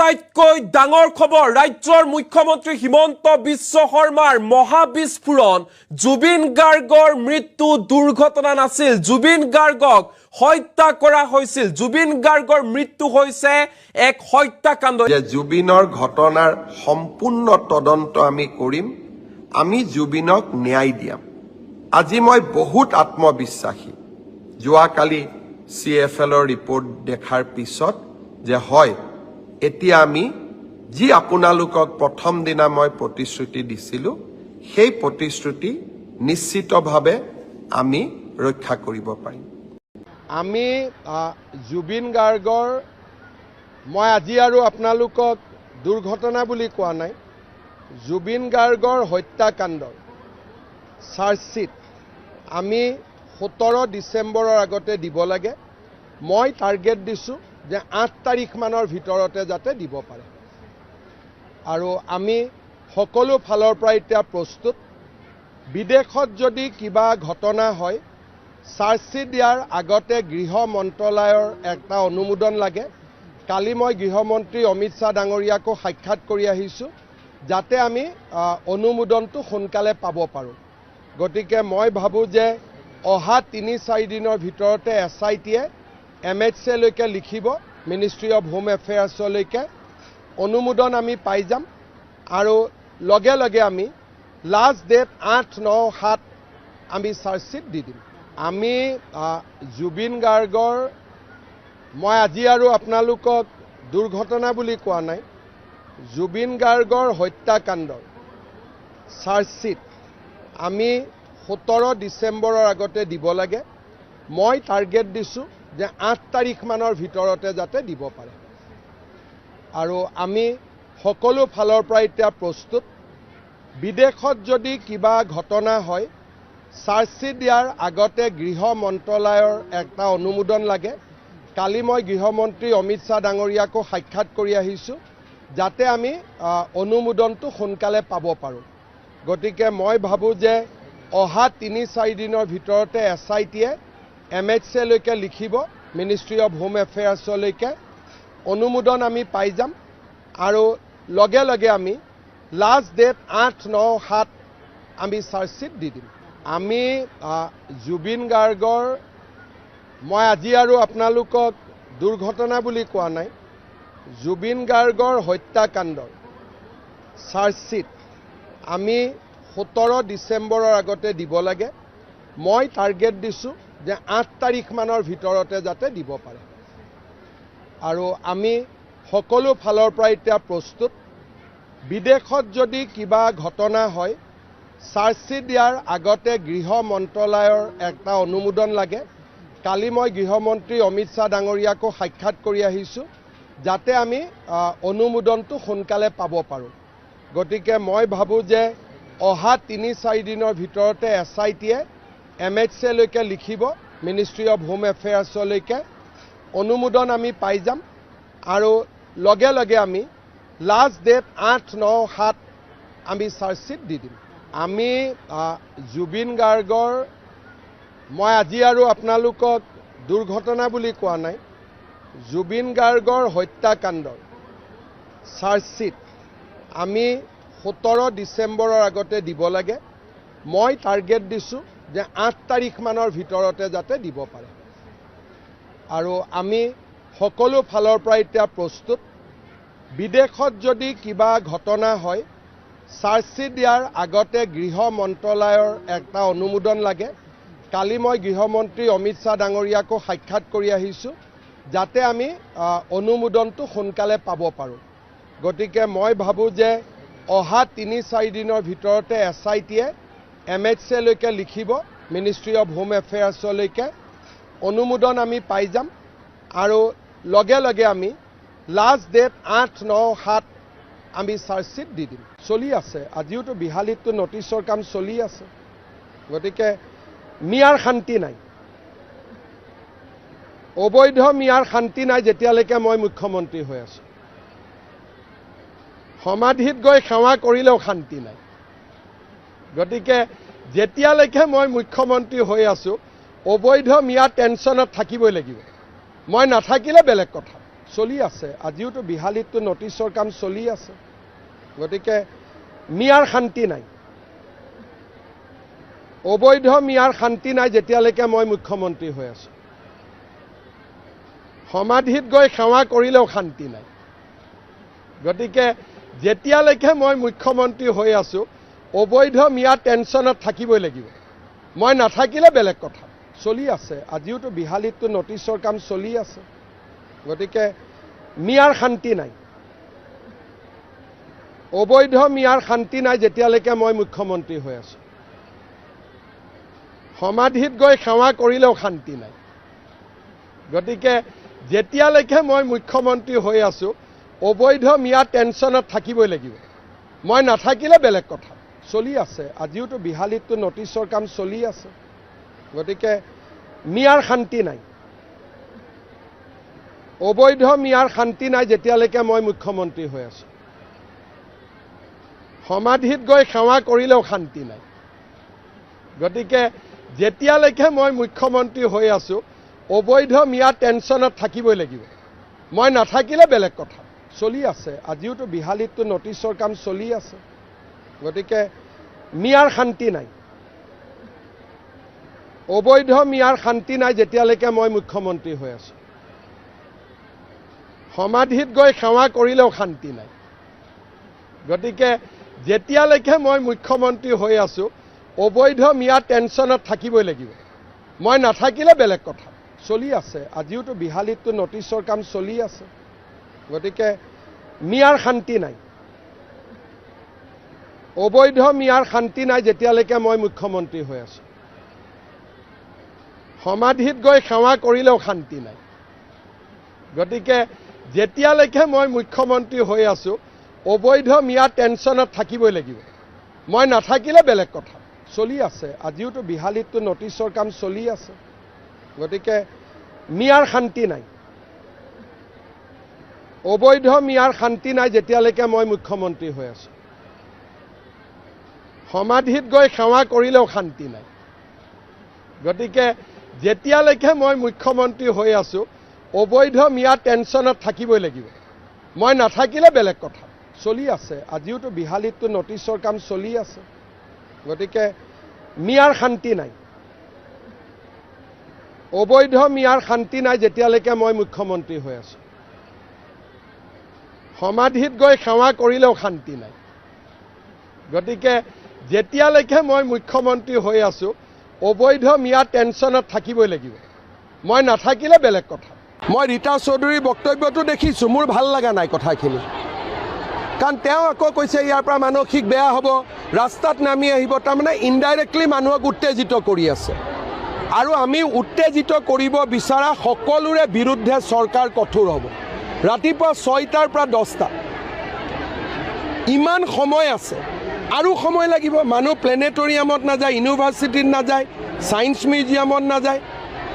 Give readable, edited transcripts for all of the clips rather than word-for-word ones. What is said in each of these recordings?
আটাইতকৈ ডাঙৰ খবৰ ৰাজ্যৰ মুখ্যমন্ত্ৰী হিমন্ত বিশ্ব শৰ্মাৰ মহাবিস্ফোৰণ জুবিন গাৰ্গৰ মৃত্যু দুৰ্ঘটনা নাছিল জুবিন গাৰ্গক হত্যা কৰা হৈছিল জুবিন গাৰ্গৰ মৃত্যু হৈছে এক হত্যাকাণ্ড যে জুবিনৰ ঘটনাৰ সম্পূৰ্ণ তদন্ত আমি কৰিম আমি জুবিনক ন্যায় দিম আজি মই বহুত আত্মবিশ্বাসী যোৱাকালি CFLৰ ৰিপৰ্ট দেখাৰ পিছত যে হয় এতিয়া আমি যি আপোনালোকক প্ৰথম দিনা মই প্ৰতিশ্ৰুতি দিছিলো সেই প্ৰতিশ্ৰুতি নিশ্চিতভাৱে আমি ৰক্ষা কৰিব পাৰিম আমি জুবিন গাৰ্গৰ মই আজি আৰু আপোনালোকক দুৰ্ঘটনা বুলি কোৱা নাই জুবিন গাৰ্গৰ হত্যাকাণ্ডৰ চাৰ্জশ্বিট আমি 17 ডিসেম্বৰৰ আগতে দিব লাগে মই টাৰ্গেট দিছো যে 8 তাৰিখ মানৰ ভিতৰতে যাতে দিব পাৰে আৰু আমি সকলো ফালৰ পৰা এতিয়া প্ৰস্তুত বিদেশত যদি কিবা ঘটনা হয় চাৰ্জশ্বিট দিয়াৰ আগতে গৃহ মন্ত্ৰালয়ৰ একটা অনুমোদন লাগে কালি মই গৃহমন্ত্ৰী অমিত শাহ ডাঙৰীয়াকো সাক্ষাৎ কৰি আহিছো যাতে আমি অনুমোদনটো সোনকালে পাব পাৰো গতিকে মই ভাবো যে অহা 3-4 দিনৰ ভিতৰতে SITয়ে MHA লৈকে লিখিব মিনিষ্ট্ৰি অফ হোম এফেয়াৰ্ছলৈকে অনুমোদন আমি পাই যাম আৰু লগে লগে আমি লাষ্ট ডেট 8-9-7 আমি চাৰ্জশ্বিট দি দিম আমি জুবিন গাৰ্গৰ মই আজি আৰু আপোনালোকক দুৰ্ঘটনা বুলি কোৱা নাই জুবিন গাৰ্গৰ হত্যাকাণ্ডৰ চাৰ্জশ্বিট আমি 17 ডিসেম্বৰৰ আগতে দিব লাগে মই টাৰ্গেট দিছো যে 8 তাৰিখ মানৰ ভিতৰতে যাতে দিব পাৰে আৰু আমি সকলো ফালৰ পৰা এতিয়া প্ৰস্তুত বিদেশত যদি কিবা ঘটনা হয় চাৰ্জশ্বিট দিয়াৰ আগতে গৃহ মন্ত্ৰালয়ৰ একটা অনুমোদন লাগে কালি মই গৃহমন্ত্ৰী অমিত শাহ ডাঙৰীয়াকো সাক্ষাৎ কৰি আহিছো যাতে আমি অনুমোদনটো সোনকালে পাব পাৰো গতিকে মই ভাবো যে অহা 3-4 দিনৰ ভিতৰতে SITয়ে MHA লৈকে লিখিব মিনিষ্ট্ৰি অফ হোম এফেয়াৰ্ছলৈকে অনুমোদন আমি পাই যাম আৰু লগে লগে আমি লাষ্ট ডেট 8-9-7 আমি চাৰ্জশ্বিট দি দিম আমি জুবিন গাৰ্গৰ মই আজি আৰু আপোনালোকক দুৰ্ঘটনা বুলি কোৱা নাই জুবিন গাৰ্গৰ হত্যাকাণ্ডৰ চাৰ্জশ্বিট আমি 17 ডিসেম্বৰৰ আগতে দিব লাগে মই টাৰ্গেট দিছো যে 8 তাৰিখ মানৰ ভিতৰতে যাতে দিব পাৰে আৰু আমি সকলো ফালৰ পৰা এতিয়া প্ৰস্তুত বিদেশত যদি কিবা ঘটনা হয় চাৰ্জশ্বিট দিয়াৰ আগতে গৃহ মন্ত্ৰালয়ৰ একটা অনুমোদন লাগে কালি মই গৃহমন্ত্ৰী অমিত শাহ ডাঙৰীয়াকো সাক্ষাৎ কৰি আহিছো যাতে আমি অনুমোদনটো সোনকালে পাব পাৰো গতিকে মই ভাবো যে অহা 3-4 দিনৰ ভিতৰতে SITয়ে MHA লৈকে লিখিব মিনিষ্ট্ৰি অফ হোম এফেয়াৰ্ছলৈকে অনুমোদন আমি পাই যাম আৰু লগে লগে আমি লাষ্ট ডেট 8-9-7 আমি চাৰ্জশ্বিট দি দিম আমি জুবিন গাৰ্গৰ মই আজি আৰু আপোনালোকক দুৰ্ঘটনা বুলি কোৱা নাই জুবিন গাৰ্গৰ হত্যাকাণ্ডৰ চাৰ্জশ্বিট আমি 17 ডিসেম্বৰৰ আগতে দিব লাগে মই টাৰ্গেট দিছো যে 8 তাৰিখ মানৰ ভিতৰতে যাতে দিব পাৰে আৰু আমি সকলো ফালৰ পৰা এতিয়া প্ৰস্তুত বিদেশত যদি কিবা ঘটনা হয় চাৰ্জশ্বিট দিয়াৰ আগতে গৃহ মন্ত্ৰালয়ৰ একটা অনুমোদন লাগে কালি মই গৃহমন্ত্ৰী অমিত শাহ ডাঙৰীয়াকো সাক্ষাৎ কৰি আহিছো যাতে আমি অনুমোদনটো সোনকালে পাব পাৰো গতিকে মই ভাবো যে অহা 3-4 দিনৰ ভিতৰতে SITয়ে MHA লৈকে লিখিব মিনিষ্ট্ৰি অফ হোম এফেয়াৰ্ছলৈকে অনুমোদন আমি পাই যাম আৰু লগে লগে আমি লাষ্ট ডেট 8-9-7 আমি চাৰ্জশ্বিট দি দিম চলি আছে আজিওতো বিহালীতো নটিছৰ কাম চলি আছে গতিকে মিয়াৰ শান্তি নাই অবৈধ মিয়াৰ শান্তি নাই যেতিয়ালৈকে মই মুখ্যমন্ত্ৰী হৈ আছো সমাধিত গৈ সেৱা কৰিলেও শান্তি নাই গতিকে যেতিয়ালৈকে মই মুখ্যমন্ত্ৰী হৈ আছো অবৈধ মিয়া টেনচনত থাকিবই লাগিব মই নাথাকিলে বেলেগ কথা চলি আছে। আজিওতো বিহালীততো নটিছৰ কাম চলি আছে। গতিকে মিয়াৰ শান্তি নাই, অবৈধ মিয়াৰ শান্তি নাই যেতিয়ালৈকে মই মুখ্যমন্ত্ৰী হৈ আছোঁ। সমাধিত গৈ সেৱা কৰিলেও শান্তি নাই। গতিকে যেতিয়ালৈকে মই মুখ্যমন্ত্ৰী হৈ আছোঁ, অবৈধ মিয়া টেনশ্যনত থাকিবই লাগিব। মই নাথাকিলে বেলেগ কথা। চলি আছে। আজিওতো বিহালীততো নটিছৰ কাম চলি আছে। গতিকে মিয়াৰ শান্তি নাই, অবৈধ মিয়াৰ শান্তি নাই যেতিয়ালৈকে মই মুখ্যমন্ত্ৰী হৈ আছোঁ। সমাধিত গৈ সেৱা কৰিলেও শান্তি নাই। গতিকে যেতিয়ালৈকে মই মুখ্যমন্ত্ৰী হৈ আছোঁ, অবৈধ মিয়া টেনশ্যনত থাকিবই লাগিব। মই নাথাকিলে বেলেগ কথা। চলি আছে। আজিওতো বিহালীততো নটিছৰ কাম চলি আছে। গতিকে মিয়াৰ শান্তি নাই, অবৈধ মিয়াৰ শান্তি নাই যেতিয়ালৈকে মই মুখ্যমন্ত্ৰী হৈ আছোঁ। সমাধিত গৈ সেৱা কৰিলেও শান্তি নাই। গতিকে যেতিয়ালৈকে মই মুখ্যমন্ত্ৰী হৈ আছোঁ, অবৈধ মিয়া টেনশ্যনত থাকিবই লাগিব। মই নাথাকিলে বেলেগ কথা। চলি আছে। আজিওতো বিহালীততো নটিছৰ কাম চলি আছে। গতিকে মিয়াৰ শান্তি নাই, অবৈধ মিয়াৰ শান্তি নাই যেতিয়ালৈকে মই মুখ্যমন্ত্ৰী হৈ আছোঁ। সমাধিত গৈ সেৱা কৰিলেও শান্তি নাই। গতিকে যেতিয়ালৈকে মই মুখ্যমন্ত্ৰী হৈ আছোঁ, অবৈধ মিয়া টেনশ্যনত থাকিবই লাগিব। মই নাথাকিলে বেলেগ কথা। চলি আছে। আজিওতো বিহালীততো নটিছৰ কাম চলি আছে। গতিকে মিয়াৰ শান্তি নাই, অবৈধ মিয়াৰ শান্তি নাই যেতিয়ালৈকে মই মুখ্যমন্ত্ৰী হৈ আছোঁ। সমাধিত গৈ সেৱা কৰিলেও শান্তি নাই। গতিকে যেতিয়ালৈকে মই মুখ্যমন্ত্ৰী হৈ আছোঁ, অবৈধ মিয়া টেনশ্যনত থাকিবই লাগিব। মই নাথাকিলে বেলেগ কথা। চলি আছে। আজিওতো বিহালীততো নটিছৰ কাম চলি আছে। গতিকে মিয়াৰ শান্তি নাই, অবৈধ মিয়াৰ শান্তি নাই যেতিয়ালৈকে মই মুখ্যমন্ত্ৰী হৈ আছোঁ। সমাধিত গৈ সেৱা কৰিলেও শান্তি নাই। গতিকে যেতিয়ালৈকে মই মুখ্যমন্ত্ৰী হৈ আছোঁ, অবৈধ মিয়া টেনশ্যনত থাকিবই লাগিব। মই নাথাকিলে বেলেগ কথা। চলি আছে। আজিওতো বিহালীততো নটিছৰ কাম চলি আছে। গতিকে মিয়াৰ শান্তি নাই, অবৈধ মিয়াৰ শান্তি নাই যেতিয়ালৈকে মই মুখ্যমন্ত্ৰী হৈ আছোঁ। সমাধিত গৈ সেৱা কৰিলেও শান্তি নাই। গতিকে যেতিয়ালৈকে মই মুখ্যমন্ত্ৰী হৈ আছোঁ, অবৈধ মিয়া টেনশ্যনত থাকিবই লাগিব। মই নাথাকিলে বেলেগ কথা। মই ৰীতা চৌধুৰীৰ বক্তব্যটো দেখিছোঁ, মোৰ ভাল লগা নাই কথাখিনি। কাৰণ তেওঁ আকৌ কৈছে ইয়াৰ পৰা মানসিক বেয়া হ'ব, ৰাস্তাত নামি আহিব। তাৰমানে ইনডাইৰেক্টলি মানুহক উত্তেজিত কৰি আছে। আৰু আমি উত্তেজিত কৰিব বিচৰা সকলোৰে বিৰুদ্ধে চৰকাৰ কঠোৰ হ'ব। ৰাতিপুৱা 6টাৰ পৰা 10টা, ইমান সময় আছে, আৰু সময় লাগিব। মানুহ প্লেনেটৰিয়ামত নাযায়, ইউনিভাৰ্চিটিত নাযায়, ছায়েন্স মিউজিয়ামত নাযায়,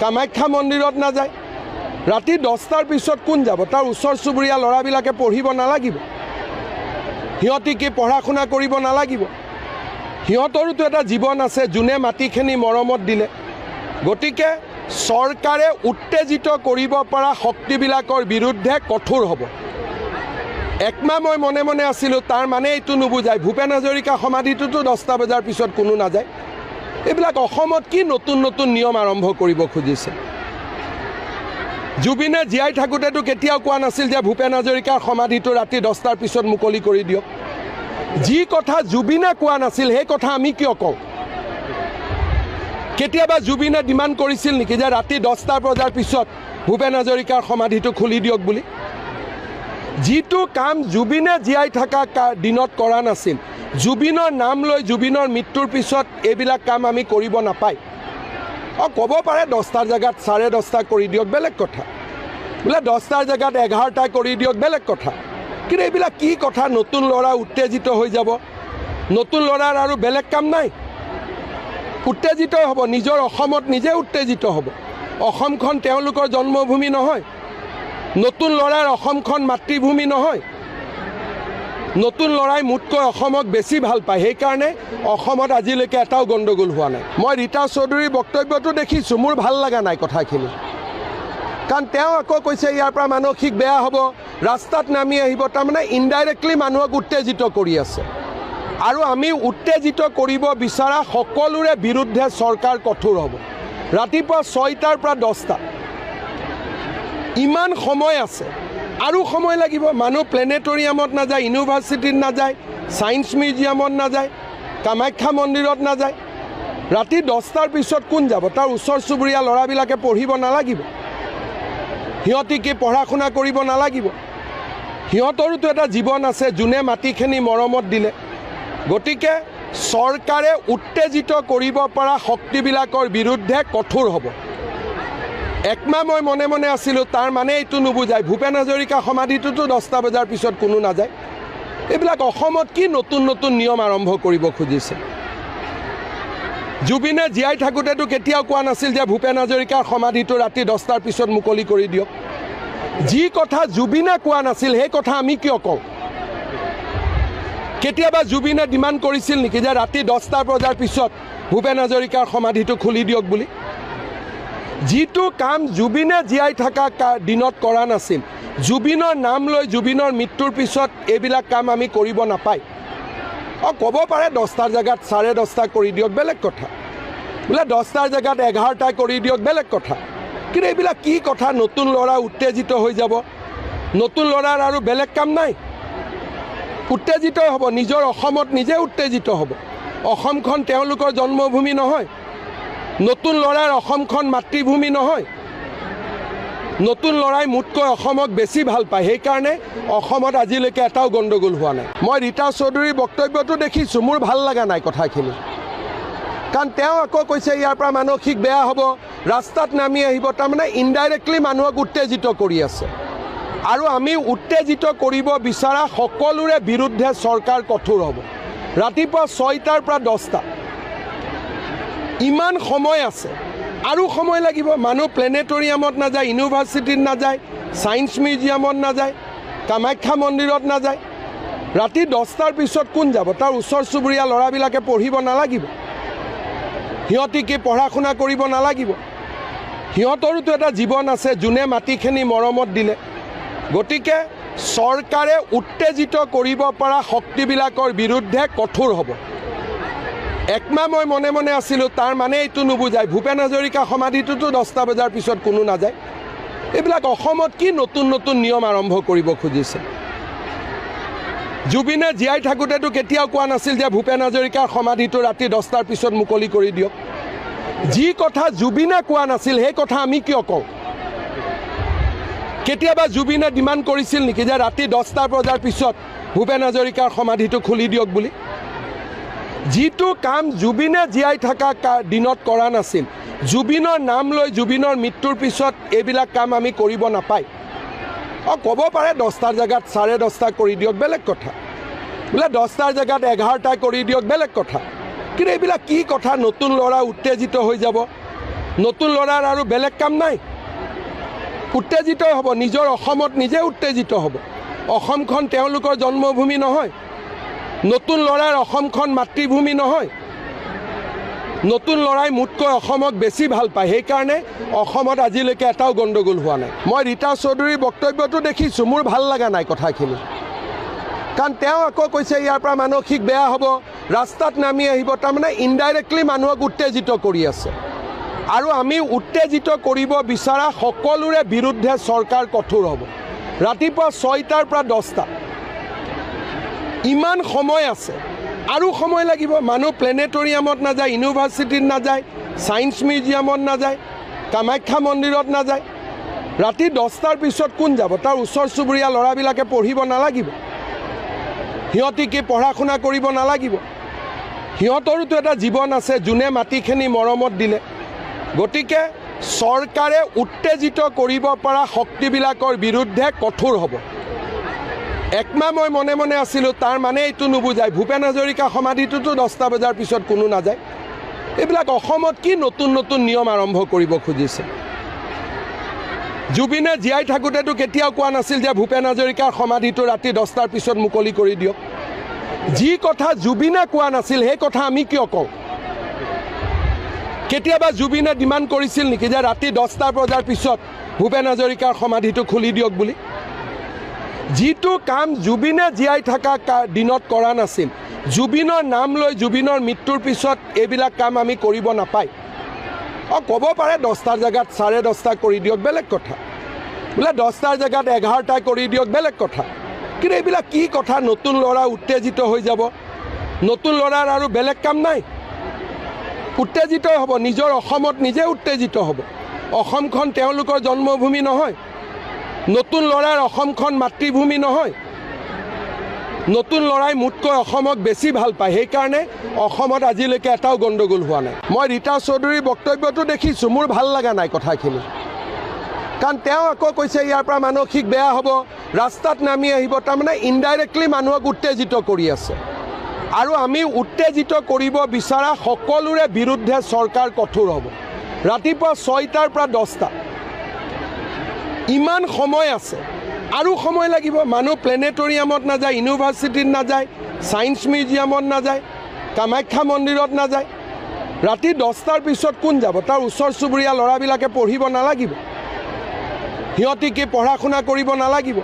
কামাখ্যা মন্দিৰত নাযায়। ৰাতি 10টাৰ পিছত কোন যাব? তাৰ ওচৰ চুবুৰীয়া ল'ৰাবিলাকে পঢ়িব নালাগিব? সিহঁতি কি পঢ়া শুনা কৰিব নালাগিব? সিহঁতৰোতো এটা জীৱন আছে, যোনে মাটিখিনি মৰমত দিলে। গতিকে চৰকাৰে উত্তেজিত কৰিব পৰা শক্তিবিলাকৰ বিৰুদ্ধে কঠোৰ হ'ব। একমাহ মই মনে মনে আছিলোঁ, তাৰ মানে এইটো নুবুজায় ভূপেন হাজৰিকা সমাধিটোতো 10টা বজাৰ পিছত কোনো নাযায়। এইবিলাক অসমত কি নতুন নতুন নিয়ম আৰম্ভ কৰিব খুজিছে? জুবিনে জীয়াই থাকোঁতেতো কেতিয়াও কোৱা নাছিল যে ভূপেন হাজৰিকাৰ সমাধিটো ৰাতি 10টাৰ পিছত মুকলি কৰি দিয়ক। যি কথা জুবিনে কোৱা নাছিল, সেই কথা আমি কিয় কওঁ? কেতিয়াবা জুবিনে ডিমাণ্ড কৰিছিল নেকি যে ৰাতি 10টা বজাৰ পিছত ভূপেন হাজৰিকাৰ সমাধিটো খুলি দিয়ক বুলি? যিটো কাম জুবিনে জীয়াই থকা দিনত কৰা নাছিল, জুবিনৰ নাম লৈ জুবিনৰ মৃত্যুৰ পিছত এইবিলাক কাম আমি কৰিব নাপায়। ক'ব পাৰে 10টাৰ জেগাত 10:30 কৰি দিয়ক, বেলেগ কথা। বোলে 10টাৰ জেগাত 11টা কৰি দিয়ক, বেলেগ কথা। কিন্তু এইবিলাক কি কথা? নতুন ল'ৰা উত্তেজিত হৈ যাব। নতুন ল'ৰাৰ আৰু বেলেগ কাম নাই, উত্তেজিত হ'ব। নিজৰ অসমত নিজে উত্তেজিত হ'ব। অসমখন তেওঁলোকৰ জন্মভূমি নহয়। নতুন ল'ৰাৰ অসমখন মাতৃভূমি নহয়। নতুন ল'ৰাই মোতকৈ অসমক বেছি ভাল পায়। সেইকাৰণে অসমত আজিলৈকে এটাও গণ্ডগোল হোৱা নাই। মই ৰীতা চৌধুৰীৰ বক্তব্যটো দেখিছোঁ, মোৰ ভাল লগা নাই কথাখিনি। কাৰণ তেওঁ আকৌ কৈছে ইয়াৰ পৰা মানসিক বেয়া হ'ব, ৰাস্তাত নামি আহিব, তাৰমানে ইনডাইৰেক্টলি মানুহক উত্তেজিত কৰি আছে। আৰু আমি উত্তেজিত কৰিব বিচৰা সকলোৰে বিৰুদ্ধে চৰকাৰ কঠোৰ হ'ব। ৰাতিপুৱা 6টাৰ পৰা 10টা, ইমান সময় আছে, আৰু সময় লাগিব। মানুহ প্লেনেটৰিয়ামত নাযায়, ইউনিভাৰ্চিটিত নাযায়, ছায়েন্স মিউজিয়ামত নাযায়, কামাখ্যা মন্দিৰত নাযায়। ৰাতি 10টাৰ পিছত কোন যাব? তাৰ ওচৰ চুবুৰীয়া ল'ৰাবিলাকে পঢ়িব নালাগিব? সিহঁতি কি পঢ়া শুনা কৰিব নালাগিব? সিহঁতৰোতো এটা জীৱন আছে, যোনে মাটিখিনি মৰমত দিলে। গতিকে চৰকাৰে উত্তেজিত কৰিব পৰা শক্তিবিলাকৰ বিৰুদ্ধে কঠোৰ হ'ব। একমাহ মই মনে মনে আছিলোঁ, তাৰ মানে এইটো নুবুজায় ভূপেন হাজৰিকা সমাধিটোতো 10টা বজাৰ পিছত কোনো নাযায়। এইবিলাক অসমত কি নতুন নতুন নিয়ম আৰম্ভ কৰিব খুজিছে? জুবিনে জীয়াই থাকোঁতেতো কেতিয়াও কোৱা নাছিল যে ভূপেন হাজৰিকাৰ সমাধিটো ৰাতি 10টাৰ পিছত মুকলি কৰি দিয়ক। যি কথা জুবিনে কোৱা নাছিল সেই কথা আমি কিয় কওঁ? কেতিয়াবা জুবিনে ডিমাণ্ড কৰিছিল নেকি যে ৰাতি 10টা বজাৰ পিছত ভূপেন হাজৰিকাৰ সমাধিটো খুলি দিয়ক বুলি? যিটো কাম জুবিনে জীয়াই থকা দিনত কৰা নাছিল, জুবিনৰ নাম লৈ জুবিনৰ মৃত্যুৰ পিছত এইবিলাক কাম আমি কৰিব নাপায়। ক'ব পাৰে 10টাৰ জেগাত 10:30 কৰি দিয়ক, বেলেগ কথা। বোলে 10টাৰ জেগাত 11টা কৰি দিয়ক, বেলেগ কথা। কিন্তু এইবিলাক কি কথা? নতুন ল'ৰা উত্তেজিত হৈ যাব। নতুন ল'ৰাৰ আৰু বেলেগ কাম নাই, উত্তেজিত হ'ব। নিজৰ অসমত নিজে উত্তেজিত হ'ব। অসমখন তেওঁলোকৰ জন্মভূমি নহয়। নতুন ল'ৰাৰ অসমখন মাতৃভূমি নহয়। নতুন ল'ৰাই মোতকৈ অসমক বেছি ভাল পায়, সেইকাৰণে অসমত আজিলৈকে এটাও গণ্ডগোল হোৱা নাই। মই ৰীতা চৌধুৰীৰ বক্তব্যটো দেখিছোঁ, মোৰ ভাল লগা নাই কথাখিনি। কাৰণ তেওঁ আকৌ কৈছে ইয়াৰ পৰা মানসিক বেয়া হ'ব, ৰাস্তাত নামি আহিব, তাৰমানে ইনডাইৰেক্টলি মানুহক উত্তেজিত কৰি আছে। আৰু আমি উত্তেজিত কৰিব বিচৰা সকলোৰে বিৰুদ্ধে চৰকাৰ কঠোৰ হ'ব। ৰাতিপুৱা 6টাৰ পৰা 10টা, ইমান সময় আছে, আৰু সময় লাগিব। মানুহ প্লেনেটৰিয়ামত নাযায়, ইউনিভাৰ্চিটিত নাযায়, ছায়েন্স মিউজিয়ামত নাযায়, কামাখ্যা মন্দিৰত নাযায়। ৰাতি 10টাৰ পিছত কোন যাব? তাৰ ওচৰ চুবুৰীয়া ল'ৰাবিলাকে পঢ়িব নালাগিব? সিহঁতি কি পঢ়া শুনা কৰিব নালাগিব? সিহঁতৰোতো এটা জীৱন আছে, যোনে মাটিখিনি মৰমত দিলে। গতিকে চৰকাৰে উত্তেজিত কৰিব পৰা শক্তিবিলাকৰ বিৰুদ্ধে কঠোৰ হ'ব। একমাহ মই মনে মনে আছিলোঁ, তাৰ মানে এইটো নুবুজায় ভূপেন হাজৰিকা সমাধিটোতো 10টা বজাৰ পিছত কোনো নাযায়। এইবিলাক অসমত কি নতুন নতুন নিয়ম আৰম্ভ কৰিব খুজিছে? জুবিনে জীয়াই থাকোঁতেতো কেতিয়াও কোৱা নাছিল যে ভূপেন হাজৰিকাৰ সমাধিটো ৰাতি 10টাৰ পিছত মুকলি কৰি দিয়ক। যি কথা জুবিনে কোৱা নাছিল সেই কথা আমি কিয় কওঁ? কেতিয়াবা জুবিনে ডিমাণ্ড কৰিছিল নেকি যে ৰাতি 10টা বজাৰ পিছত ভূপেন হাজৰিকাৰ সমাধিটো খুলি দিয়ক বুলি? যিটো কাম জুবিনে জীয়াই থকা দিনত কৰা নাছিল, জুবিনৰ নাম লৈ জুবিনৰ মৃত্যুৰ পিছত এইবিলাক কাম আমি কৰিব নাপায়। ক'ব পাৰে 10টাৰ জেগাত 10:30 কৰি দিয়ক, বেলেগ কথা। বোলে 10টাৰ জেগাত 11টা কৰি দিয়ক, বেলেগ কথা। কিন্তু এইবিলাক কি কথা? নতুন ল'ৰা উত্তেজিত হৈ যাব। নতুন ল'ৰাৰ আৰু বেলেগ কাম নাই, উত্তেজিত হ'ব। নিজৰ অসমত নিজে উত্তেজিত হ'ব। অসমখন তেওঁলোকৰ জন্মভূমি নহয়। নতুন ল'ৰাৰ অসমখন মাতৃভূমি নহয়। নতুন ল'ৰাই মোতকৈ অসমক বেছি ভাল পায়, সেইকাৰণে অসমত আজিলৈকে এটাও গণ্ডগোল হোৱা নাই। মই ৰীতা চৌধুৰীৰ বক্তব্যটো দেখিছোঁ, মোৰ ভাল লগা নাই কথাখিনি। কাৰণ তেওঁ আকৌ কৈছে ইয়াৰ পৰা মানসিক বেয়া হ'ব, ৰাস্তাত নামি আহিব, তাৰমানে ইনডাইৰেক্টলি মানুহক উত্তেজিত কৰি আছে। আৰু আমি উত্তেজিত কৰিব বিচৰা সকলোৰে বিৰুদ্ধে চৰকাৰ কঠোৰ হ'ব। ৰাতিপুৱা 6টাৰ পৰা 10টা, ইমান সময় আছে, আৰু সময় লাগিব। মানুহ প্লেনেটৰিয়ামত নাযায়, ইউনিভাৰ্চিটিত নাযায়, ছায়েন্স মিউজিয়ামত নাযায়, কামাখ্যা মন্দিৰত নাযায়। ৰাতি 10টাৰ পিছত কোন যাব? তাৰ ওচৰ চুবুৰীয়া ল'ৰাবিলাকে পঢ়িব নালাগিব? সিহঁতি কি পঢ়া শুনা কৰিব নালাগিব? সিহঁতৰোতো এটা জীৱন আছে, যোনে মাটিখিনি মৰমত দিলে। গতিকে চৰকাৰে উত্তেজিত কৰিব পৰা শক্তিবিলাকৰ বিৰুদ্ধে কঠোৰ হ'ব। একমাহ মই মনে মনে আছিলোঁ, তাৰ মানে এইটো নুবুজায় ভূপেন হাজৰিকা সমাধিটোতো 10টা বজাৰ পিছত কোনো নাযায়। এইবিলাক অসমত কি নতুন নতুন নিয়ম আৰম্ভ কৰিব খুজিছে? জুবিনে জীয়াই থাকোঁতেতো কেতিয়াও কোৱা নাছিল যে ভূপেন হাজৰিকাৰ সমাধিটো ৰাতি 10টাৰ পিছত মুকলি কৰি দিয়ক। যি কথা জুবিনে কোৱা নাছিল সেই কথা আমি কিয় কওঁ? কেতিয়াবা জুবিনে ডিমাণ্ড কৰিছিল নেকি যে ৰাতি 10টা বজাৰ পিছত ভূপেন হাজৰিকাৰ সমাধিটো খুলি দিয়ক বুলি? যিটো কাম জুবিনে জীয়াই থকা দিনত কৰা নাছিল, জুবিনৰ নাম লৈ জুবিনৰ মৃত্যুৰ পিছত এইবিলাক কাম আমি কৰিব নাপায়। ক'ব পাৰে 10টাৰ জেগাত 10:30 কৰি দিয়ক, বেলেগ কথা। বোলে 10টাৰ জেগাত 11টা কৰি দিয়ক, বেলেগ কথা। কিন্তু এইবিলাক কি কথা? নতুন ল'ৰা উত্তেজিত হৈ যাব। নতুন ল'ৰাৰ আৰু বেলেগ কাম নাই, উত্তেজিত হ'ব। নিজৰ অসমত নিজে উত্তেজিত হ'ব। অসমখন তেওঁলোকৰ জন্মভূমি নহয়, নতুন ল'ৰাৰ অসমখন মাতৃভূমি নহয়। নতুন ল'ৰাই মোতকৈ অসমক বেছি ভাল পায়, সেইকাৰণে অসমত আজিলৈকে এটাও গণ্ডগোল হোৱা নাই। মই ৰীতা চৌধুৰীৰ বক্তব্যটো দেখিছোঁ, মোৰ ভাল লগা নাই কথাখিনি। কাৰণ তেওঁ আকৌ কৈছে ইয়াৰ পৰা মানসিক বেয়া হ'ব, ৰাস্তাত নামি আহিব। তাৰমানে ইনডাইৰেক্টলি মানুহক উত্তেজিত কৰি আছে। আৰু আমি উত্তেজিত কৰিব বিচৰা সকলোৰে বিৰুদ্ধে চৰকাৰ কঠোৰ হ'ব। ৰাতিপুৱা 6টাৰ পৰা 10টা, ইমান সময় আছে, আৰু সময় লাগিব। মানুহ প্লেনেটৰিয়ামত নাযায়, ইউনিভাৰ্চিটিত নাযায়, ছায়েন্স মিউজিয়ামত নাযায়, কামাখ্যা মন্দিৰত নাযায়। ৰাতি 10টাৰ পিছত কোন যাব? তাৰ ওচৰ চুবুৰীয়া ল'ৰাবিলাকে পঢ়িব নালাগিব? সিহঁতি কি পঢ়া শুনা কৰিব নালাগিব?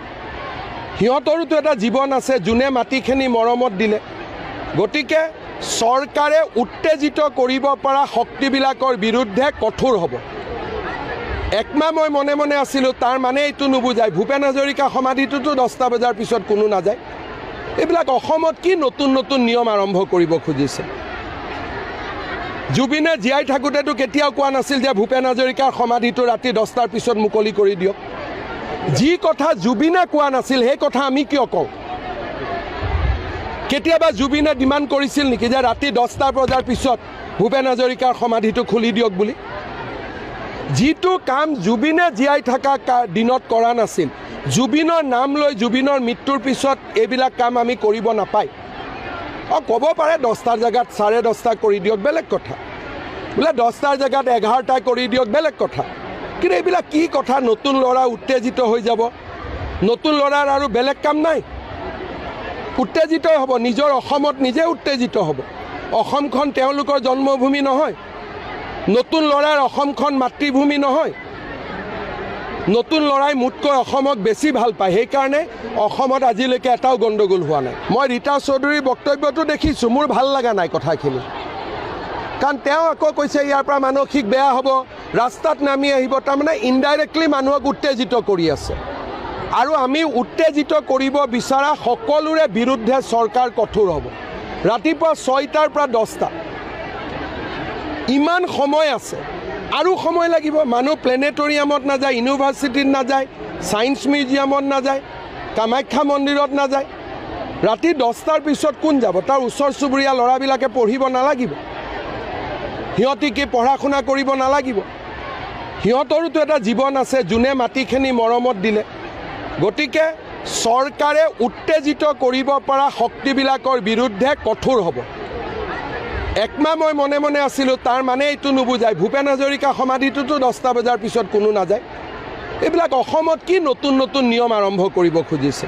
সিহঁতৰোতো এটা জীৱন আছে, যোনে মাটিখিনি মৰমত দিলে। গতিকে চৰকাৰে উত্তেজিত কৰিব পৰা শক্তিবিলাকৰ বিৰুদ্ধে কঠোৰ হ'ব। একমাহ মই মনে মনে আছিলোঁ, তাৰ মানে এইটো নুবুজায় ভূপেন হাজৰিকা সমাধিটোতো 10টা বজাৰ পিছত কোনো নাযায়। এইবিলাক অসমত কি নতুন নতুন নিয়ম আৰম্ভ কৰিব খুজিছে? জুবিনে জীয়াই থাকোঁতেতো কেতিয়াও কোৱা নাছিল যে ভূপেন হাজৰিকাৰ সমাধিটো ৰাতি 10টাৰ পিছত মুকলি কৰি দিয়ক। যি কথা জুবিনে কোৱা নাছিল সেই কথা আমি কিয় কওঁ? কেতিয়াবা জুবিনে ডিমাণ্ড কৰিছিল নেকি যে ৰাতি 10টা বজাৰ পিছত ভূপেন হাজৰিকাৰ সমাধিটো খুলি দিয়ক বুলি? যিটো কাম জুবিনে জীয়াই থকা দিনত কৰা নাছিল, জুবিনৰ নাম লৈ জুবিনৰ মৃত্যুৰ পিছত এইবিলাক কাম আমি কৰিব নাপায়। ক'ব পাৰে 10টাৰ জেগাত 10:30 কৰি দিয়ক, বেলেগ কথা। বোলে 10টাৰ জেগাত 11টা কৰি দিয়ক, বেলেগ কথা। কিন্তু এইবিলাক কি কথা? নতুন ল'ৰা উত্তেজিত হৈ যাব। নতুন ল'ৰাৰ আৰু বেলেগ কাম নাই, উত্তেজিত হ'ব। নিজৰ অসমত নিজে উত্তেজিত হ'ব। অসমখন তেওঁলোকৰ জন্মভূমি নহয়, নতুন ল'ৰাৰ অসমখন মাতৃভূমি নহয়। নতুন ল'ৰাই মোতকৈ অসমক বেছি ভাল পায়, সেইকাৰণে অসমত আজিলৈকে এটাও গণ্ডগোল হোৱা নাই। মই ৰীতা চৌধুৰীৰ বক্তব্যটো দেখিছোঁ, মোৰ ভাল লগা নাই কথাখিনি। কাৰণ তেওঁ আকৌ কৈছে ইয়াৰ পৰা মানসিক বেয়া হ'ব, ৰাস্তাত নামি আহিব। তাৰমানে ইনডাইৰেক্টলি মানুহক উত্তেজিত কৰি আছে। আৰু আমি উত্তেজিত কৰিব বিচৰা সকলোৰে বিৰুদ্ধে চৰকাৰ কঠোৰ হ'ব। ৰাতিপুৱা 6টাৰ পৰা 10টা, ইমান সময় আছে, আৰু সময় লাগিব। মানুহ প্লেনেটৰিয়ামত নাযায়, ইউনিভাৰ্চিটিত নাযায়, ছায়েন্স মিউজিয়ামত নাযায়, কামাখ্যা মন্দিৰত নাযায়। ৰাতি 10টাৰ পিছত কোন যাব? তাৰ ওচৰ চুবুৰীয়া ল'ৰাবিলাকে পঢ়িব নালাগিব? সিহঁতি কি পঢ়া শুনা কৰিব নালাগিব? সিহঁতৰোতো এটা জীৱন আছে, যোনে মাটিখিনি মৰমত দিলে। গতিকে চৰকাৰে উত্তেজিত কৰিব পৰা শক্তিবিলাকৰ বিৰুদ্ধে কঠোৰ হ'ব। একমাহ মই মনে মনে আছিলোঁ, তাৰ মানে এইটো নুবুজায় ভূপেন হাজৰিকা সমাধিটোতো 10টা বজাৰ পিছত কোনো নাযায়। এইবিলাক অসমত কি নতুন নতুন নিয়ম আৰম্ভ কৰিব খুজিছে?